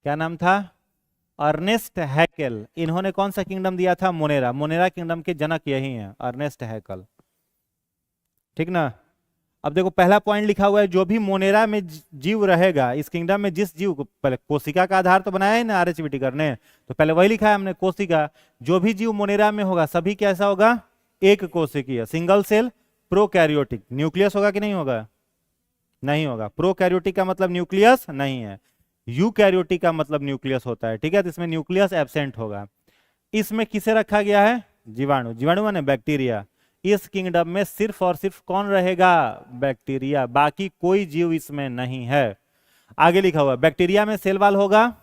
A: क्या नाम था? अर्नेस्ट हैकल। इन्होंने कौन सा किंगडम दिया था? मोनेरा। मोनेरा किंगडम के जनक यही हैं, अर्नेस्ट हैकल। ठीक ना। अब देखो पहला पॉइंट लिखा हुआ है, जो भी मोनेरा में जीव रहेगा, इस किंगडम में जिस जीव को, पहले कोशिका का आधार तो बनाया है ना RH व्हिटेकर ने, तो पहले वही लिखा है हमने, कोशिका। जो भी जीव मोनेरा में होगा सभी कैसा होगा? एक कोशिकीय, सिंगल सेल, प्रोकैरियोटिक। न्यूक्लियस होगा कि नहीं होगा? नहीं होगा। प्रोकैरियोटिक का मतलब न्यूक्लियस नहीं है, यूकैरियोटिक का मतलब न्यूक्लियस होता है। ठीक है, तो इसमें न्यूक्लियस एब्सेंट होगा। इसमें किसे रखा गया है? जीवाणु। जीवाणु माने बैक्टीरिया। इस किंगडम में सिर्फ और सिर्फ कौन रहेगा? बैक्टीरिया, बाकी कोई जीव इसमें नहीं है। आगे लिखा हुआ बैक्टीरिया में सेल वॉल होगा,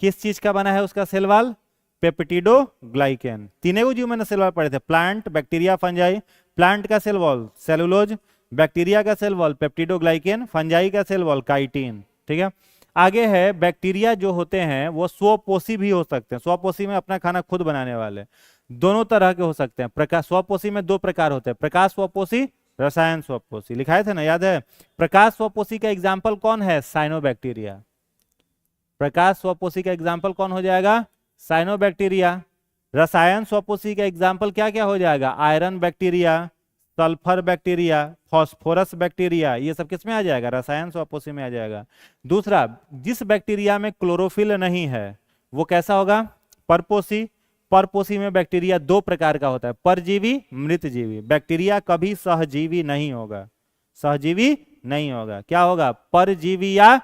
A: किस चीज का बना है उसका सेल वॉल? पेप्टिडोग्लाइकेन। तीनों जीव मैंने सेल वॉल पढ़े थे, प्लांट, बैक्टीरिया, फंजाई। प्लांट का सेल वॉल सेलुलोज, बैक्टीरिया का सेल वॉल पेप्टिडोग्लाइकेन, फंजाई का सेल वॉल काइटिन। ठीक है, आगे है बैक्टीरिया जो होते हैं वो स्वपोषी भी हो सकते हैं। स्वपोषी में अपना खाना खुद बनाने वाले, दोनों तरह के हो सकते हैं। प्रकाश स्वपोषी में दो प्रकार होते हैं, प्रकाश स्वपोषी, रसायन स्वपोषी। लिखाए थे ना, याद है? प्रकाश स्वपोषी का एग्जाम्पल कौन है? साइनोबैक्टीरिया। प्रकाश स्वपोषी का एग्जाम्पल कौन हो जाएगा? साइनोबैक्टीरिया। रसायन स्वपोषी का एग्जाम्पल क्या क्या हो जाएगा? Iron bacteria, sulphur bacteria, phosphorus bacteria. ये सब किस में आ जाएगा? रसायन स्वपोषी में आ जाएगा। दूसरा, जिस बैक्टीरिया में क्लोरोफिल नहीं है वो कैसा होगा? परपोषी। परपोषी में बैक्टीरिया दो प्रकार का होता है, परजीवी, मृतजीवी। बैक्टीरिया कभी सहजीवी नहीं होगा, सहजीवी नहीं होगा। क्या होगा? परजीवी या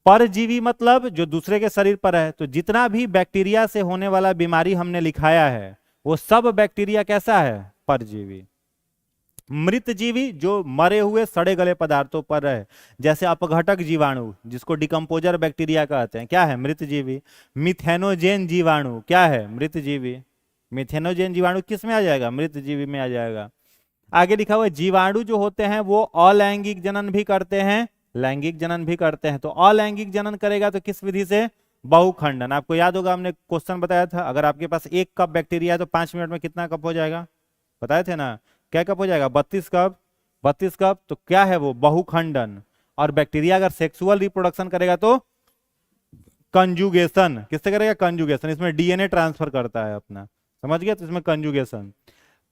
A: परजीवी, मतलब जो दूसरे के शरीर पर है। तो जितना भी बैक्टीरिया से होने वाला बीमारी हमने लिखाया है वो सब बैक्टीरिया कैसा है? परजीवी। मृतजीवी जो मरे हुए सड़े गले पदार्थों पर है, जैसे अपघटक जीवाणु जिसको डिकम्पोजर बैक्टीरिया कहते हैं, क्या है? मृतजीवी। मिथेनोजेन जीवाणु क्या है? मृतजीवी। मिथेनोजेन जीवाणु किस में आ जाएगा? मृतजीवी में आ जाएगा। आगे लिखा हुआ जीवाणु जो होते हैं वो अलैंगिक जनन भी करते हैं, लैंगिक जनन भी करते हैं। तो अलैंगिक जनन करेगा तो किस विधि से? बहुखंडन। आपको याद होगा हमने क्वेश्चन बताया था, अगर आपके पास 1 कप बैक्टीरिया है तो 5 मिनट में कितना कप हो जाएगा? बताए थे ना, क्या कप हो जाएगा? 32 कप। 32 कप तो क्या है वो? बहुखंडन। और बैक्टीरिया अगर सेक्सुअल रिप्रोडक्शन करेगा तो कंजुगेशन। किससे करेगा? कंजुगेशन। इसमें DNA ट्रांसफर करता है अपना, समझ गया? तो इसमें कंजुगेशन।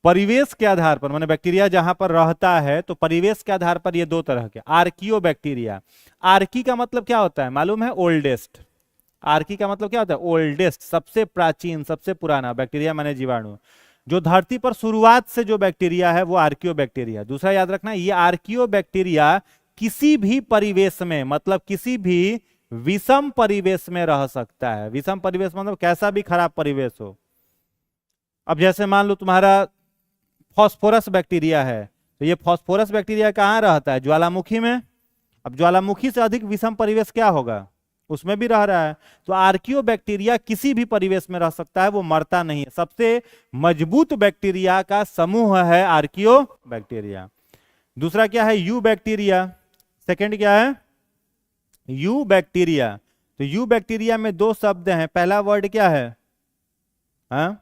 A: परिवेश के आधार पर, माने बैक्टीरिया जहां पर रहता है तो परिवेश के आधार पर ये दो तरह के। Archaeo bacteria. आर्की का मतलब क्या होता है मालूम है? ओल्डेस्ट। आर्की का मतलब क्या होता है? ओल्डेस्ट, सबसे प्राचीन, सबसे पुराना। बैक्टीरिया माने जीवाणु। जो धरती पर शुरुआत से जो बैक्टीरिया है वो आर्कियो बैक्टीरिया। दूसरा याद रखना, ये आर्कियो बैक्टीरिया किसी भी परिवेश में, मतलब किसी भी विषम परिवेश में रह सकता है। विषम परिवेश मतलब कैसा भी खराब परिवेश हो। अब जैसे मान लो तुम्हारा फॉस्फोरस बैक्टीरिया है, तो ये फॉस्फोरस बैक्टीरिया कहाँ रहता है? ज्वालामुखी में। अब ज्वालामुखी से अधिक विषम परिवेश क्या होगा? उसमें भी रह रहा है। तो आर्कियो बैक्टीरिया किसी भी परिवेश में रह सकता है, वो मरता नहीं है। सबसे मजबूत बैक्टीरिया का समूह है आर्कियो बैक्टीरिया। दूसरा क्या है? You bacteria. सेकंड क्या है? You bacteria. तो यू बैक्टीरिया में दो शब्द हैं। पहला वर्ड क्या है? हाँ,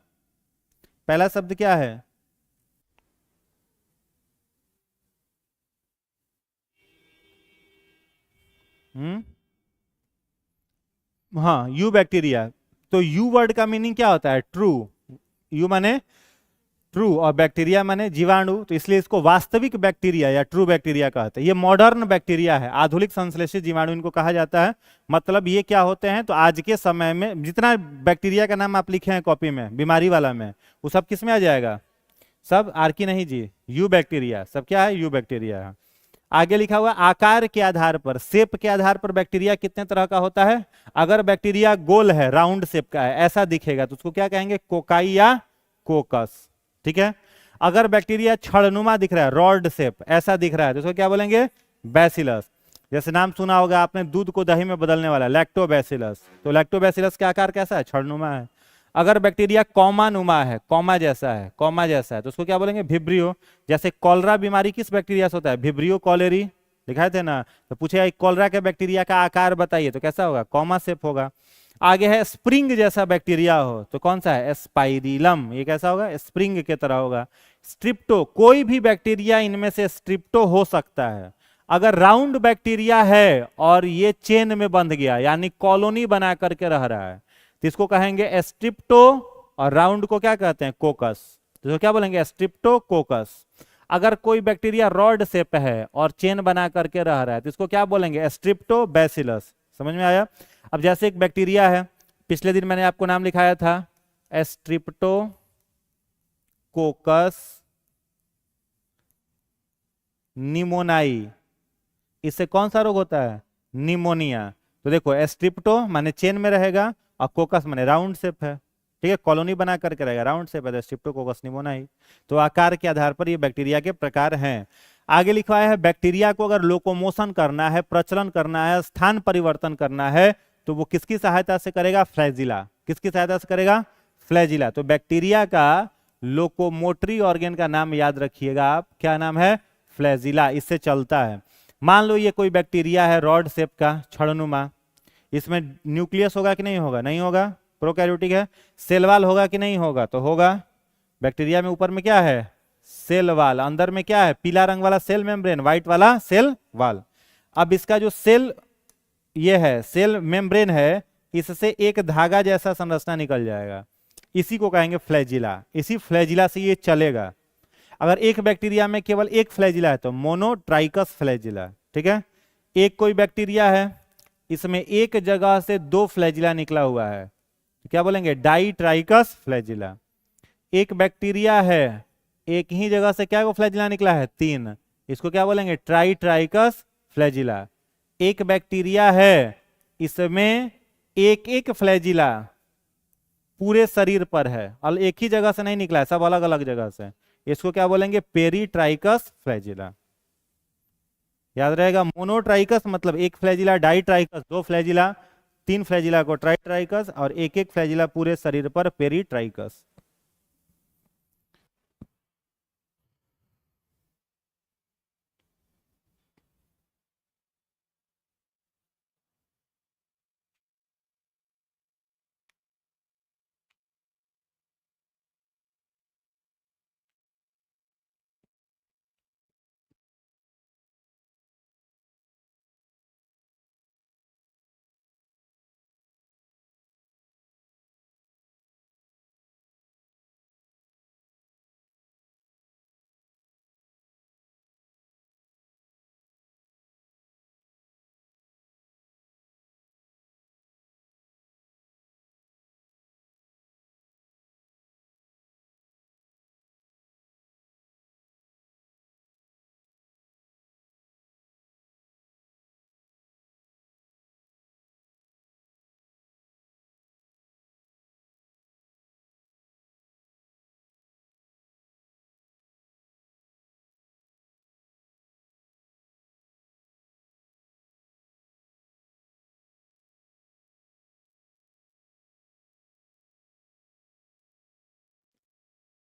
A: पहला शब्द क्या है? हम्म, हाँ, यू बैक्टीरिया। तो यू वर्ड का मीनिंग क्या होता है? ट्रू। यू माने ट्रू और बैक्टीरिया माने जीवाणु, तो इसलिए इसको वास्तविक बैक्टीरिया या ट्रू बैक्टीरिया कहते हैं। ये मॉडर्न बैक्टीरिया है, आधुनिक संश्लेषित जीवाणु इनको कहा जाता है। मतलब ये क्या होते हैं? तो आज के समय में जितना बैक्टीरिया का नाम आप लिखे हैं कॉपी में, बीमारी वाला में, वो सब किस में आ जाएगा? सब आर्की नहीं जी, यू बैक्टीरिया। सब क्या है? यू बैक्टीरिया है। आगे लिखा हुआ आकार के आधार पर, शेप के आधार पर बैक्टीरिया कितने तरह का होता है। अगर बैक्टीरिया गोल है, राउंड शेप का है, ऐसा दिखेगा, तो उसको क्या कहेंगे? कोकाई या कोकस। ठीक है। अगर बैक्टीरिया छड़नुमा दिख रहा है, रॉड शेप, ऐसा दिख रहा है, तो उसको क्या बोलेंगे? बैसिलस। जैसे नाम सुना होगा आपने, दूध को दही में बदलने वाला, लैक्टोबैसिलस। तो लैक्टोबैसिलस का आकार कैसा है? छड़नुमा है। अगर बैक्टीरिया कॉमानुमा है, कॉमा जैसा है, कॉमा जैसा है, तो उसको क्या बोलेंगे? भिब्रियो। जैसे कॉलरा बीमारी किस बैक्टीरिया से होता है? Vibrio cholerae. दिखाए थे ना, तो पूछे कॉलरा के बैक्टीरिया का आकार बताइए, तो कैसा होगा? कॉमा शेप होगा। आगे है स्प्रिंग जैसा बैक्टीरिया हो, तो कौन सा है? स्पाइरिलम। ये कैसा होगा? स्प्रिंग के तरह होगा। स्ट्रिप्टो, कोई भी बैक्टीरिया इनमें से स्ट्रिप्टो हो सकता है। अगर राउंड बैक्टीरिया है और ये चेन में बंध गया, यानी कॉलोनी बना करके रह रहा है, तो इसको कहेंगे स्ट्रिप्टो। और राउंड को क्या कहते हैं? कोकस। तो क्या बोलेंगे? स्ट्रिप्टो कोकस। अगर कोई बैक्टीरिया रॉड शेप है और चेन बना करके रह रहा है, तो इसको क्या बोलेंगे? स्ट्रिप्टो बैसिलस। समझ में आया? अब जैसे एक बैक्टीरिया है, पिछले दिन मैंने आपको नाम लिखाया था, स्ट्रिप्टो कोकस निमोनाई। इससे कौन सा रोग होता है? निमोनिया। तो देखो, स्ट्रिप्टो माने चेन में रहेगा और कोकस माने राउंड शेप है। ठीक है, कॉलोनी बना करके रहेगा, राउंड शेप है, तो स्ट्रिप्टोकोकस निमोनाई। तो आकार के आधार पर ये बैक्टीरिया के प्रकार हैं। आगे लिखा है बैक्टीरिया को अगर लोकोमोशन करना है, प्रचलन करना है, स्थान परिवर्तन करना है, तो वो किसकी सहायता से करेगा? फ्लैजिला। किसकी सहायता से करेगा? फ्लैजिला। तो बैक्टीरिया का लोकोमोटरी ऑर्गन का नाम याद रखिएगा आप, क्या नाम है? फ्लैजिला। इससे चलता है। मान लो ये कोई बैक्टीरिया है रॉड शेप का, छड़नुमा, इसमें न्यूक्लियस होगा कि नहीं होगा? नहीं होगा, प्रोकैरियोटिक है। सेल वाल होगा कि नहीं होगा? तो होगा। बैक्टीरिया में ऊपर में क्या है? Cell wall. अंदर में क्या है? पीला रंग वाला सेल मेम्ब्रेन, व्हाइट वाला सेल वाल। अब इसका जो सेल ये है, सेल मेम्ब्रेन है, इससे एक धागा जैसा संरचना निकल जाएगा, इसी को कहेंगे फ्लैजिला। इसी फ्लैजिला से ये चलेगा। अगर एक बैक्टीरिया में केवल एक फ्लैजिला है तो मोनोट्राइकस फ्लैजिला। ठीक है। एक कोई बैक्टीरिया है, इसमें एक जगह से दो फ्लैजिला निकला हुआ है, तो क्या बोलेंगे? डाइट्राइकस फ्लैजिला। एक बैक्टीरिया है, एक ही जगह से क्या को फ्लैजिला निकला है? तीन, इसको क्या बोलेंगे? ट्राइट्राइकस फ्लैजिला। एक बैक्टीरिया है, इसमें एक एक फ्लैजिला पूरे शरीर पर है और एक ही जगह से नहीं निकला है, सब अलग अलग जगह से, इसको क्या बोलेंगे? Peritrichous flagella. याद रहेगा, मोनोट्राइकस मतलब एक फ्लैजिला, डाइट्राइकस दो फ्लैजिला, तीन फ्लैजिला को ट्राइट्राइकस, और एक एक फ्लैजिला पूरे शरीर पर पेरीट्राइकस।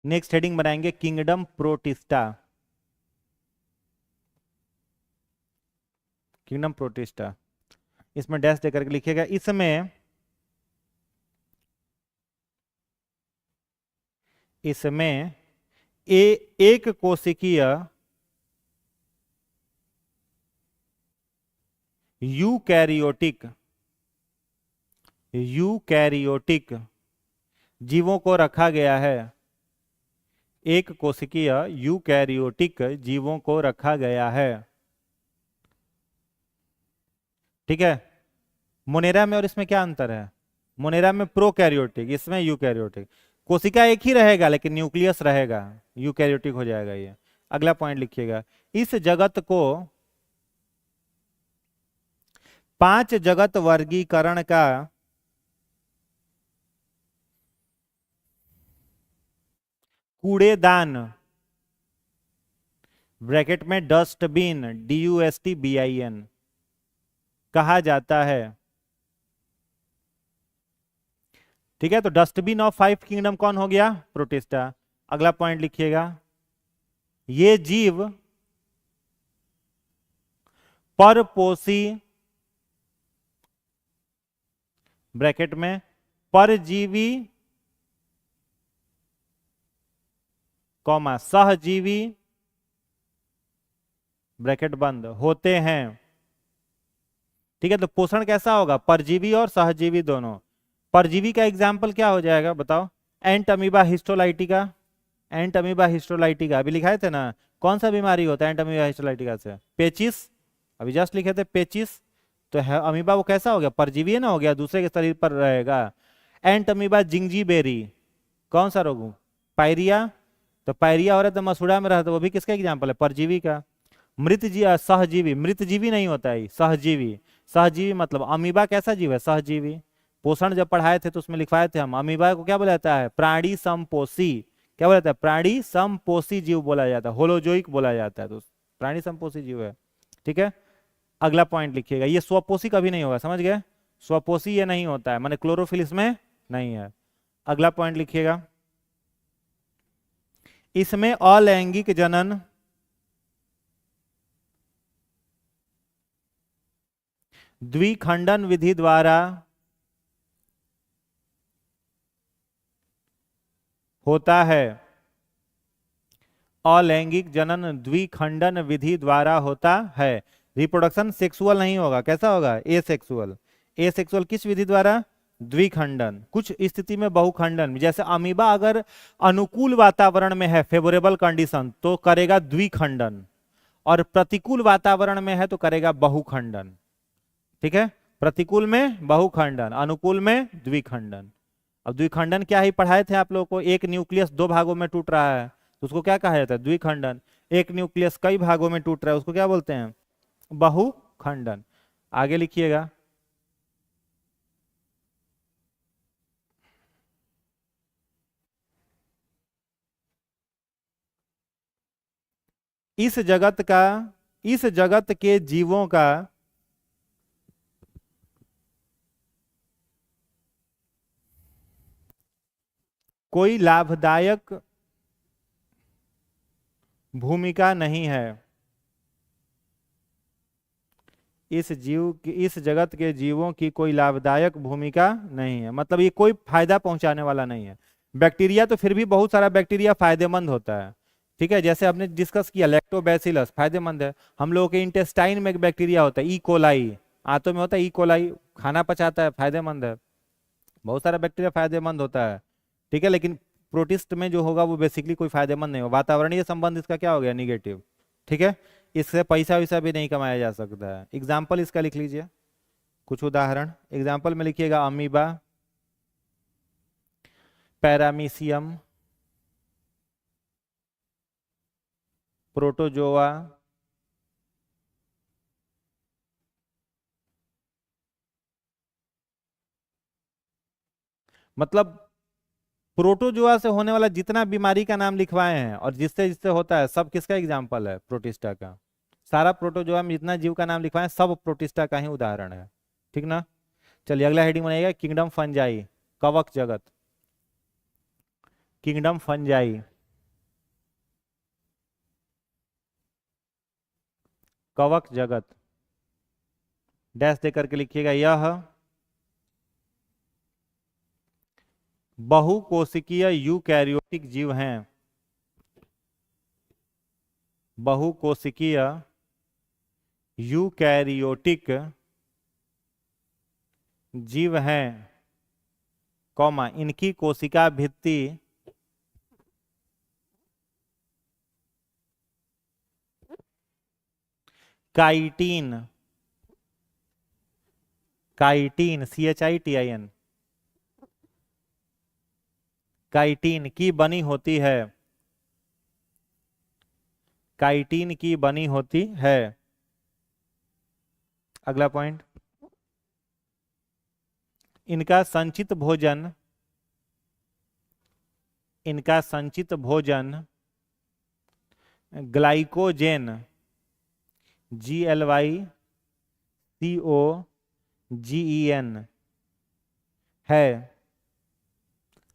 A: नेक्स्ट हेडिंग बनाएंगे किंगडम प्रोटिस्टा। किंगडम प्रोटिस्टा, इसमें डैश देकर के लिखिएगा। इसमें एक कोशिकीय यूकैरियोटिक जीवों को रखा गया है। एक कोशिकीय यूकैरियोटिक जीवों को रखा गया है। ठीक है। मोनेरा में और इसमें क्या अंतर है? मोनेरा में प्रोकैरियोटिक, इसमें यूकैरियोटिक। कोशिका एक ही रहेगा लेकिन न्यूक्लियस रहेगा, यूकैरियोटिक हो जाएगा ये। अगला पॉइंट लिखिएगा, इस जगत को 5 जगत वर्गीकरण का कूड़ेदान, ब्रैकेट में डस्टबिन, DUSTBIN कहा जाता है। ठीक है, तो डस्टबिन ऑफ 5 किंगडम कौन हो गया? प्रोटिस्टा। अगला पॉइंट लिखिएगा, ये जीव परपोषी, ब्रैकेट में परजीवी, कॉमा सहजीवी, ब्रैकेट बंद होते हैं। ठीक है, तो पोषण कैसा होगा? परजीवी और सहजीवी दोनों। परजीवी का एग्जाम्पल क्या हो जाएगा बताओ? एंट अमीबा हिस्टोलाइटिका। एंट अमीबा हिस्टोलाइटिका अभी लिखाए थे ना, कौन सा बीमारी होता है एंट अमीबा हिस्टोलाइटिका से? पेचिस, अभी जस्ट लिखे थे पेचिस। तो है अमीबा, वो कैसा हो गया? परजीवी है ना, हो गया, दूसरे के शरीर पर रहेगा। एंट अमीबा जिंजीबेरी, कौन सा रोग? पायरिया। तो पायरिया हो रहा है तो मसूड़ा में रहता है, वो भी किसका एग्जाम्पल है? परजीवी का। सहजीवी, मृतजीवी नहीं होता है, सहजीवी। सहजीवी मतलब अमीबा कैसा जीव है? सहजीवी। पोषण जब पढ़ाए थे तो उसमें लिखवाए थे हम, अमीबा को क्या बोला जाता है? प्राणी समपोषी। क्या बोला जाता है? प्राणी समपोषी जीव बोला जाता है, होलोजोइक बोला जाता है, तो प्राणी समपोषी जीव है। ठीक है, अगला पॉइंट लिखिएगा, ये स्वपोषी कभी नहीं होगा, समझ गए? स्वपोषी ये नहीं होता है, माने क्लोरोफिल इसमें नहीं है। अगला पॉइंट लिखिएगा, इसमें अलैंगिक जनन द्विखंडन विधि द्वारा होता है। अलैंगिक जनन द्विखंडन विधि द्वारा होता है। रिप्रोडक्शन सेक्सुअल नहीं होगा, कैसा होगा? एसेक्सुअल। एसेक्सुअल किस विधि द्वारा? द्विखंडन। कुछ स्थिति में बहुखंडन, जैसे अमीबा अगर अनुकूल वातावरण में है, फेवरेबल कंडीशन, तो करेगा द्विखंडन, और प्रतिकूल वातावरण में है तो करेगा बहुखंडन। ठीक है, प्रतिकूल में बहुखंडन, अनुकूल में द्विखंडन। अब द्विखंडन क्या ही पढ़ाए थे आप लोगों को, एक न्यूक्लियस 2 भागों में टूट रहा है तो उसको क्या कहा जाता है? द्विखंडन। एक न्यूक्लियस कई भागों में टूट रहा है उसको क्या बोलते हैं? बहुखंडन। आगे लिखिएगा, इस जगत के जीवों का कोई लाभदायक भूमिका नहीं है। इस जगत के जीवों की कोई लाभदायक भूमिका नहीं है, मतलब ये कोई फायदा पहुंचाने वाला नहीं है। बैक्टीरिया तो फिर भी बहुत सारा बैक्टीरिया फायदेमंद होता है। ठीक है, जैसे हमने डिस्कस किया लैक्टोबैसिलस फायदेमंद है। हम लोगों के इंटेस्टाइन में एक बैक्टीरिया होता है, ई कोलाई, आंतों में होता है ई कोलाई, खाना पचाता है, फायदेमंद है। बहुत सारा बैक्टीरिया फायदेमंद होता है। ठीक है, लेकिन प्रोटिस्ट में जो होगा वो बेसिकली कोई फायदेमंद नहीं होगा। वातावरणीय संबंध इसका क्या हो गया? निगेटिव। ठीक है, इससे पैसा वैसा भी नहीं कमाया जा सकता है। एग्जाम्पल इसका लिख लीजिए, कुछ उदाहरण एग्जाम्पल में लिखिएगा, अमीबा, पैरामीशियम, प्रोटोजोआ, मतलब प्रोटोजोआ से होने वाला जितना बीमारी का नाम लिखवाए हैं और जिससे जिससे होता है सब किसका एग्जाम्पल है? प्रोटिस्टा का। सारा प्रोटोजोआ में जितना जीव का नाम लिखवाए सब प्रोटिस्टा का ही उदाहरण है। ठीक ना? चलिए अगला हेडिंग बनाइएगा, किंगडम फंजाई, कवक जगत। किंगडम फंजाई, कवक जगत, डैश दे करके लिखिएगा। यह बहुकोशिकीय यूकैरियोटिक जीव हैं। बहुकोशिकीय यूकैरियोटिक जीव हैं, कॉमा, इनकी कोशिका भित्ति काइटिन, काइटिन CHITIN, काइटिन की बनी होती है, काइटिन की बनी होती है। अगला पॉइंट, इनका संचित भोजन, इनका संचित भोजन ग्लाइकोजेन GLYCOGEN है।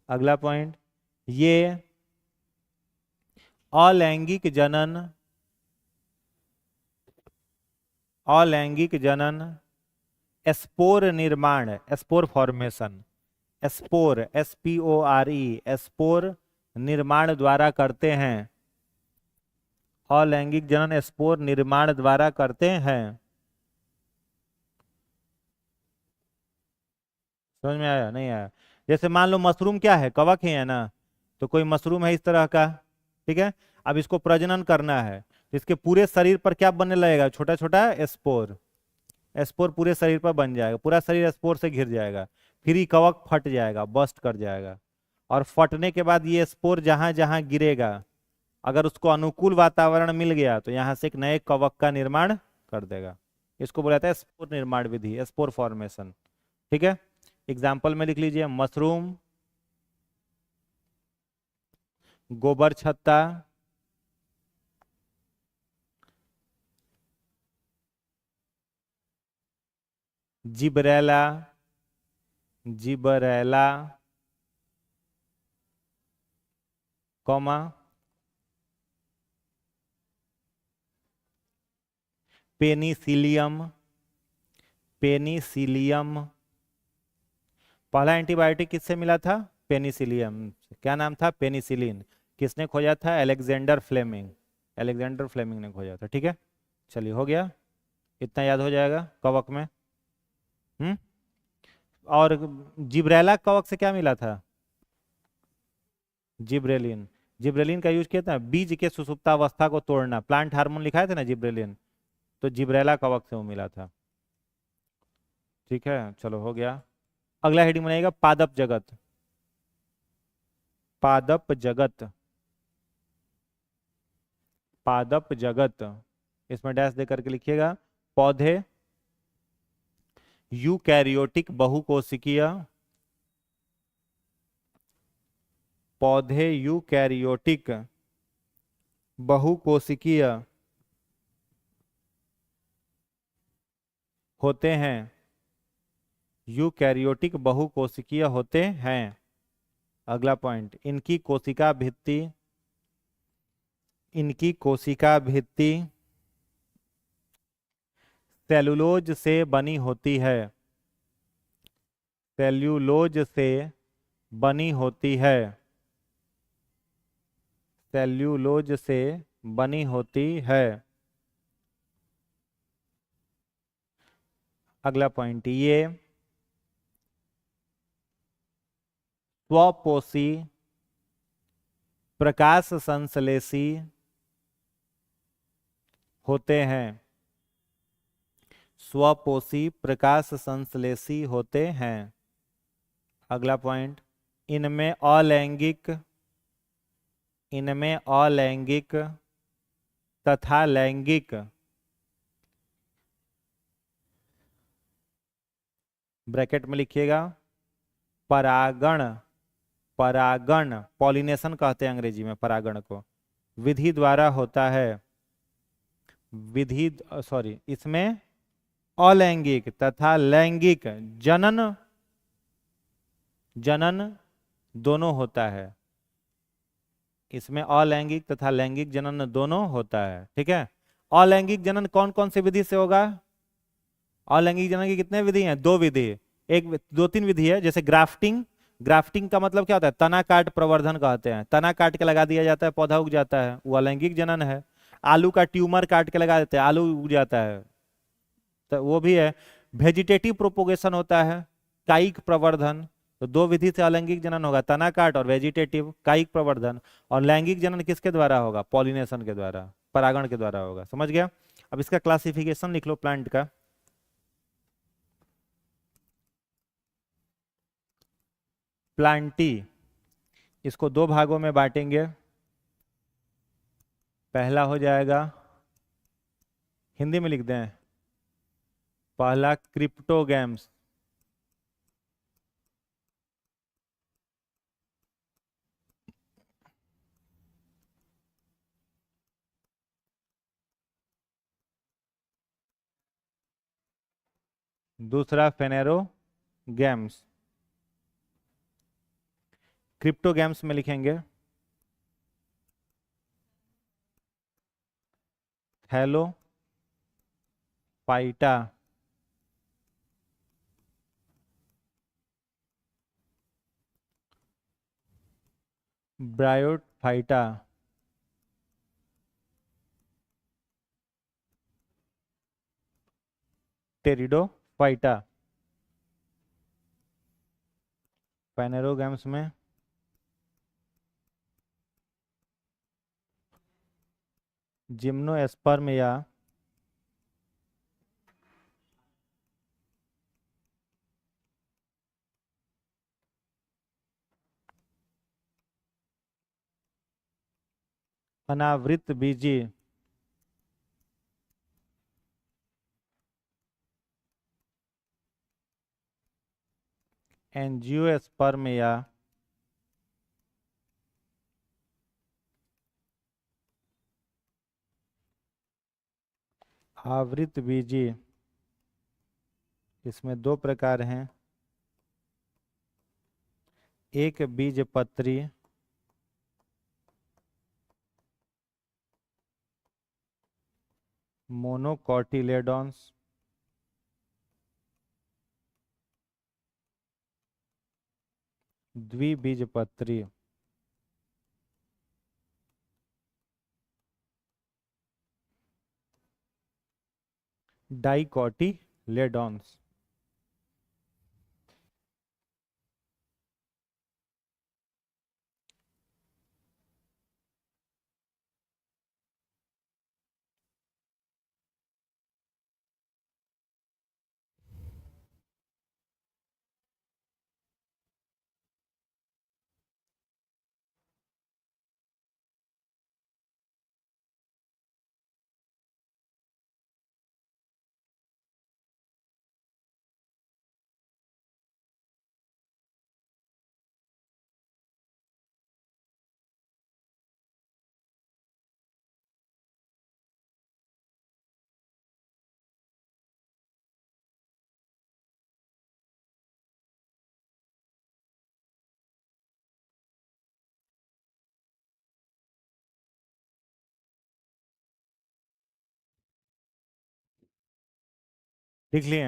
A: अगला पॉइंट, ये अलैंगिक जनन, अलैंगिक जनन स्पोर निर्माण, spore formation, spore SPORE, spore निर्माण द्वारा करते हैं। अलैंगिक जनन स्पोर निर्माण द्वारा करते हैं। समझ में आया नहीं आया? जैसे मान लो मशरूम क्या है, कवक है ना, तो कोई मशरूम है इस तरह का, ठीक है। अब इसको प्रजनन करना है, तो इसके पूरे शरीर पर क्या बनने लगेगा, छोटा छोटा स्पोर, स्पोर पूरे शरीर पर बन जाएगा, पूरा शरीर स्पोर से घिर जाएगा, फिर ये कवक फट जाएगा, बस्ट कर जाएगा, और फटने के बाद ये स्पोर जहां जहां गिरेगा, अगर उसको अनुकूल वातावरण मिल गया तो यहां से एक नए कवक का निर्माण कर देगा। इसको बोला जाता है स्पोर निर्माण विधि, स्पोर फॉर्मेशन, ठीक है। एग्जाम्पल में लिख लीजिए, मशरूम, गोबर छत्ता, जिबरेला, जिबरेला, कॉमा, पेनिसिलियम, पेनिसिलियम। पहला एंटीबायोटिक किससे मिला था, पेनिसिलियम, क्या नाम था, पेनिसिलिन। किसने खोजा था, अलेक्जेंडर फ्लेमिंग, अलेक्जेंडर फ्लेमिंग ने खोजा था, ठीक है। चलिए हो गया, इतना याद हो जाएगा कवक में। और जिब्रेला कवक से क्या मिला था, जिब्रेलिन, जिब्रेलिन का यूज किया था बीज के सुसुप्तावस्था को तोड़ना, प्लांट हार्मोन लिखाए थे ना जिब्रेलिन, तो जिब्रेला कवक से वो मिला था, ठीक है। चलो हो गया। अगला हेडिंग बनाएगा पादप जगत, पादप जगत, पादप जगत, इसमें डैश दे करके लिखिएगा। पौधे यूकैरियोटिक बहुकोशिकीय, पौधे यूकैरियोटिक बहुकोशिकीय होते हैं, यूकैरियोटिक बहुकोशिकीय होते हैं। अगला पॉइंट, इनकी कोशिका भित्ति, इनकी कोशिका भित्ति सेलुलोज से बनी होती है, सेल्यूलोज से बनी होती है, सेल्यूलोज से बनी होती है। अगला पॉइंट, ये स्वपोषी प्रकाश संश्लेषी होते हैं, स्वपोषी प्रकाश संश्लेषी होते हैं। अगला पॉइंट, इनमें अलैंगिक, इनमें अलैंगिक तथा लैंगिक, ब्रैकेट में लिखिएगा, परागण, परागण पॉलिनेशन कहते हैं अंग्रेजी में परागण को, विधि द्वारा होता है, विधि सॉरी, इसमें अलैंगिक तथा लैंगिक जनन, जनन दोनों होता है, इसमें अलैंगिक तथा लैंगिक जनन दोनों होता है, ठीक है। अलैंगिक जनन कौन कौन सी विधि से होगा? अलैंगिक जनन की कितने विधि हैं? दो विधि। एक दो तीन विधि है, जैसे ग्राफ्टिंग। ग्राफ्टिंग का मतलब क्या होता है? तना काट प्रवर्धन कहते हैं। तना काट के लगा दिया जाता है, पौधा उग जाता है, वो अलैंगिक जनन है। आलू का ट्यूमर काट के लगा देते हैं, आलू उग जाता है, तो वो भी है। वेजिटेटिव प्रोपोगेशन होता है, कायिक प्रवर्धन। तो दो विधि से अलैंगिक जनन होगा, तना काट और वेजिटेटिव कायिक प्रवर्धन। और लैंगिक जनन किसके द्वारा होगा? पॉलिनेशन के द्वारा, परागण के द्वारा होगा। समझ गया? अब इसका क्लासिफिकेशन लिख लो प्लांट का। प्लांटी, इसको दो भागों में बांटेंगे। पहला हो जाएगा, हिंदी में लिख दें, पहला क्रिप्टोगैम्स। दूसरा फेनेरोगैम्स। क्रिप्टोगैम्स में लिखेंगे थैलोफाइटा, ब्रायोफाइटा, टेरिडोफाइटा। फेनेरोगैम्स में जिम्नोस्पर्म या अनावृत बीजी एंजियोस्पर्म या आवृत बीजी, इसमें दो प्रकार हैं। एक बीजपत्री मोनोकोटिलेडॉन्स, द्विबीजपत्री डाइकोटिलेडॉन्स। लिख लिए?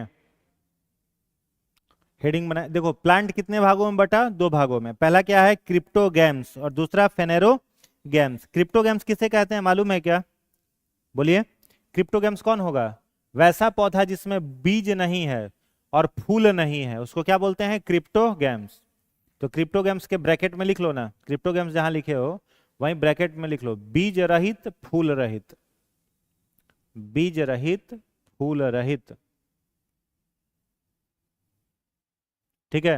A: हेडिंग बना, देखो प्लांट कितने भागों में बटा? दो भागों में। पहला क्या है? क्रिप्टोगैम्स, और दूसरा फेनेरोगैम्स। क्रिप्टोगैम्स किसे कहते हैं मालूम है क्या? बोलिए। क्रिप्टोगैम्स कौन होगा? वैसा पौधा जिसमें बीज नहीं है और फूल नहीं है, उसको क्या बोलते हैं? क्रिप्टोगैम्स। तो क्रिप्टोगैम्स के ब्रैकेट में लिख लो ना, क्रिप्टोगैम्स जहां लिखे हो वहीं ब्रैकेट में लिख लो बीज रहित फूल रहित। बीज रहित फूल रहित, ठीक है।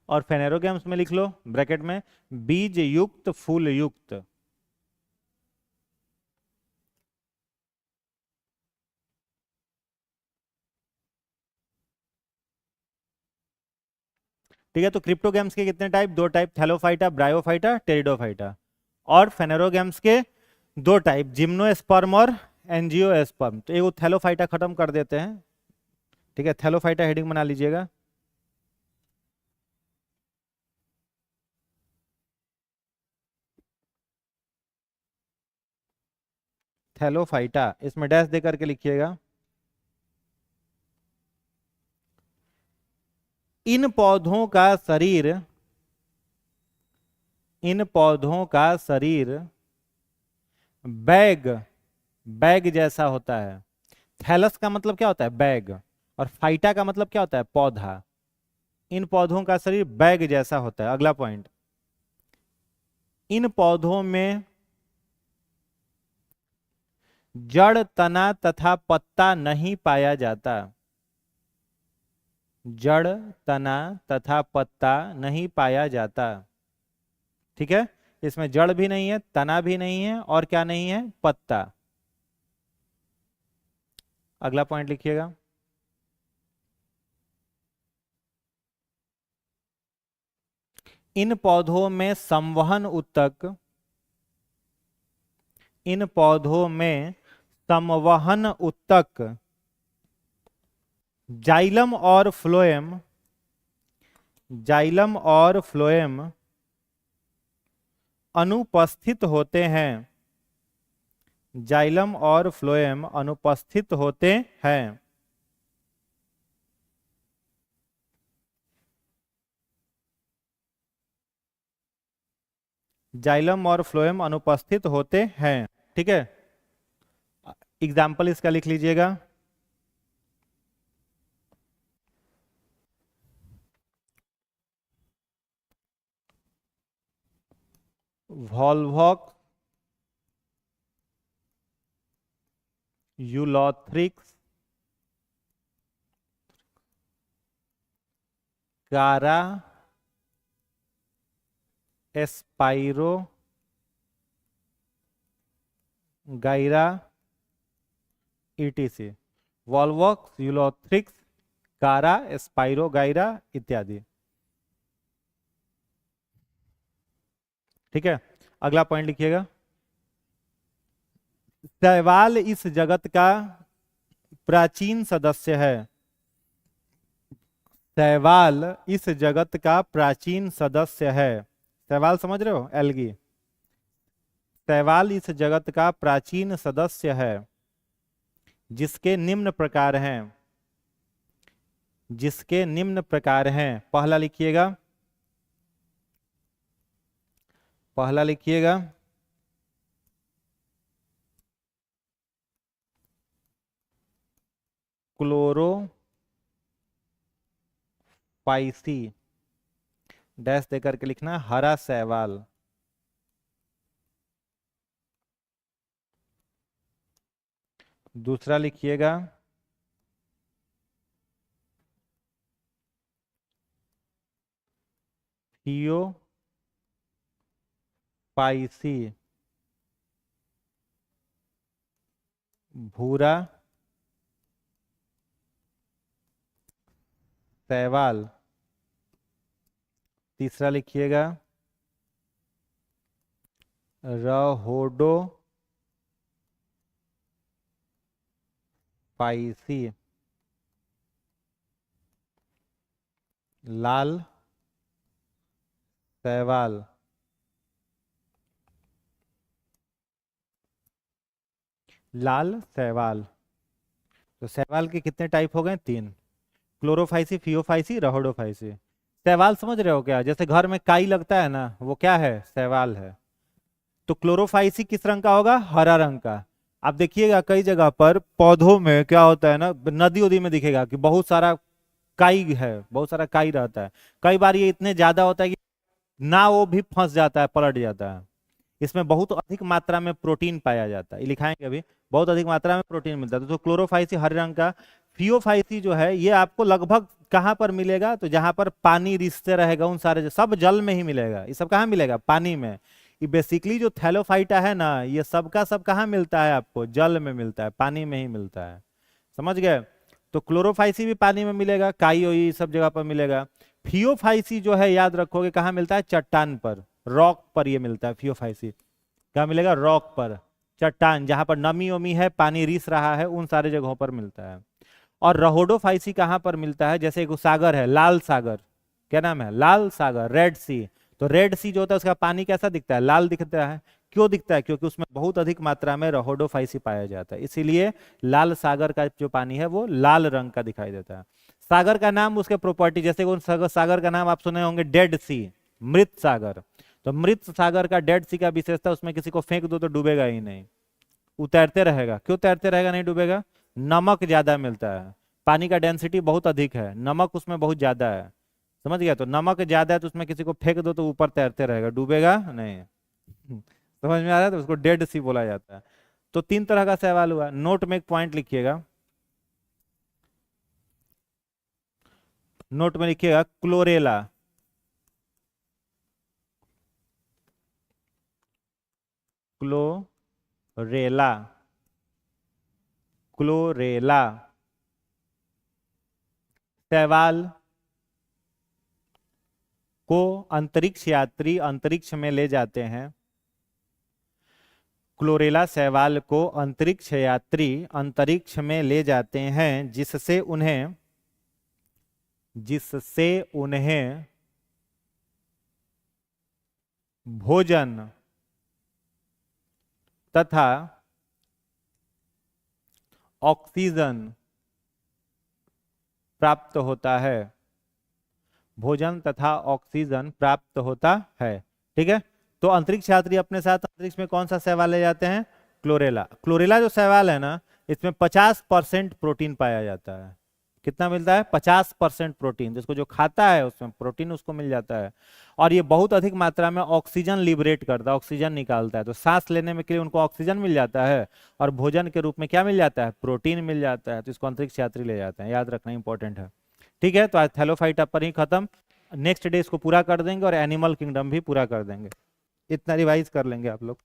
A: और फेनेरोगैम्स में लिख लो ब्रैकेट में बीज युक्त फूल युक्त। ठीक है, तो क्रिप्टोगैम्स के कितने टाइप? दो टाइप, थैलोफाइटा, ब्रायोफाइटा, टेरिडोफाइटा। और फेनेरोगैम्स के दो टाइप, जिम्नोस्पर्म और एंजियोस्पर्म। तो एक थैलोफाइटा खत्म कर देते हैं, ठीक है। थैलोफाइटा हेडिंग बना लीजिएगा। थैलोफाइटा, इसमें डैश दे करके लिखिएगा। इन पौधों का शरीर, इन पौधों का शरीर बैग, बैग जैसा होता है। थैलस का मतलब क्या होता है? बैग। और फाइटा का मतलब क्या होता है? पौधा। इन पौधों का शरीर बैग जैसा होता है। अगला पॉइंट, इन पौधों में जड़, तना तथा पत्ता नहीं पाया जाता। जड़, तना तथा पत्ता नहीं पाया जाता। ठीक है, इसमें जड़ भी नहीं है, तना भी नहीं है, और क्या नहीं है? पत्ता। अगला पॉइंट लिखिएगा। इन पौधों में संवहन ऊतक, इन पौधों में संवहन ऊतक जाइलम और फ्लोएम, जाइलम और फ्लोएम अनुपस्थित होते हैं। जाइलम और फ्लोएम अनुपस्थित होते हैं। जाइलम और फ्लोएम अनुपस्थित होते हैं। ठीक है, एग्जाम्पल इसका लिख लीजिएगा। वॉल्वॉक्स, यूलोथ्रिक्स, कारा, एस्पाइरो गायरा, ईटीसी। वॉल्वॉक्स, यूलोथ्रिक्स, कारा, एस्पाइरो गायरा इत्यादि। ठीक है, अगला पॉइंट लिखिएगा। शैवाल इस जगत का प्राचीन सदस्य है। शैवाल इस जगत का प्राचीन सदस्य है। शैवाल समझ रहे हो? एल्गी। शैवाल इस जगत का प्राचीन सदस्य है, जिसके निम्न प्रकार हैं, जिसके निम्न प्रकार हैं। पहला लिखिएगा, पहला लिखिएगा क्लोरोफाइसी, डैश देकर के लिखना, हरा शैवाल। दूसरा लिखिएगा थियोफाइसी, भूरा शैवाल। तीसरा लिखिएगा रहोडो फाइसी, लाल शैवाल। लाल शैवाल। तो शैवाल के कितने टाइप हो गए? 3। Chlorophyceae, Phaeophyceae, Rhodophyceae. शैवाल समझ रहे हो क्या? जैसे घर में काई लगता है ना, वो क्या है? शैवाल है। तो क्लोरोफाइसी किस रंग का होगा? हरा रंग का। आप देखिएगा कई जगह पर पौधों में क्या होता है ना, नदी उदी में दिखेगा कि बहुत सारा काई है, बहुत सारा काई रहता है। कई बार ये इतने ज्यादा होता है कि ना वो भी फंस जाता है, पलट जाता है। इसमें बहुत अधिक मात्रा में प्रोटीन पाया जाता है, ये लिखाएंगे अभी। बहुत अधिक मात्रा में प्रोटीन मिलता है। तो क्लोरोफाइसी हरे रंग का। फियोफाइसी जो है ये आपको लगभग कहाँ पर मिलेगा? तो जहां पर पानी रिसते रहेगा, उन सारे सब जल में ही मिलेगा। ये सब कहाँ मिलेगा? पानी में। ये बेसिकली जो थैलोफाइटा है ना, ये सबका सब कहाँ मिलता है? आपको जल में मिलता है, पानी में ही मिलता है। समझ गए? तो क्लोरोफाइसी भी पानी में मिलेगा, काई सब जगह पर मिलेगा। फियोफाइसी जो है याद रखोगे कहाँ मिलता है? चट्टान पर, रॉक पर ये मिलता है। फियोफाइसी कहाँ मिलेगा? रॉक पर, चट्टान जहां पर नमी ओमी है, पानी रिस रहा है, उन सारे जगहों पर मिलता है। और रहोडोफाइसी कहाँ पर मिलता है? जैसे एक सागर है, लाल सागर, क्या नाम है? लाल सागर, रेड सी। तो रेड सी जो होता है उसका पानी कैसा दिखता है? लाल दिखता है। क्यों दिखता है? क्योंकि उसमें बहुत अधिक मात्रा में रहोडोफाइसी पाया जाता है, इसीलिए लाल सागर का जो पानी है वो लाल रंग का दिखाई देता है। सागर का नाम, उसके प्रॉपर्टी, जैसे कौन सागर का नाम आप सुने होंगे, डेड सी, मृत सागर। तो मृत सागर का, डेड सी का विशेषता, उसमें किसी को फेंक दो तो डूबेगा ही नहीं, वो तैरते रहेगा। क्यों तैरते रहेगा, नहीं डूबेगा? नमक ज्यादा मिलता है, पानी का डेंसिटी बहुत अधिक है, नमक उसमें बहुत ज्यादा है, समझ गया? तो नमक ज्यादा है तो उसमें किसी को फेंक दो तो ऊपर तैरते रहेगा, डूबेगा नहीं। समझ में आ रहा है? तो उसको डेड सी बोला जाता है। तो 3 तरह का सवाल हुआ। नोट में एक पॉइंट लिखिएगा, नोट में लिखिएगा क्लोरेला, क्लोरेला, क्लोरेला शैवाल को अंतरिक्ष यात्री अंतरिक्ष में ले जाते हैं, क्लोरेला शैवाल को अंतरिक्ष यात्री अंतरिक्ष में ले जाते हैं, जिससे उन्हें भोजन तथा ऑक्सीजन प्राप्त होता है, भोजन तथा ऑक्सीजन प्राप्त होता है। ठीक है, तो अंतरिक्ष यात्री अपने साथ अंतरिक्ष में कौन सा शैवाल ले जाते हैं? क्लोरेला। क्लोरेला जो शैवाल है ना, इसमें 50% प्रोटीन पाया जाता है। कितना मिलता है? 50% प्रोटीन। जिसको जो खाता है उसमें प्रोटीन उसको मिल जाता है, और ये बहुत अधिक मात्रा में ऑक्सीजन लिबरेट करता है, ऑक्सीजन निकालता है। तो सांस लेने में के लिए उनको ऑक्सीजन मिल जाता है, और भोजन के रूप में क्या मिल जाता है? प्रोटीन मिल जाता है। तो इसको अंतरिक्ष यात्री ले जाते हैं, याद रखना इंपॉर्टेंट है। ठीक है, तो आज थैलोफाइट पर ही खत्म। नेक्स्ट डे इसको पूरा कर देंगे और एनिमल किंगडम भी पूरा कर देंगे। इतना रिवाइज कर लेंगे आप लोग।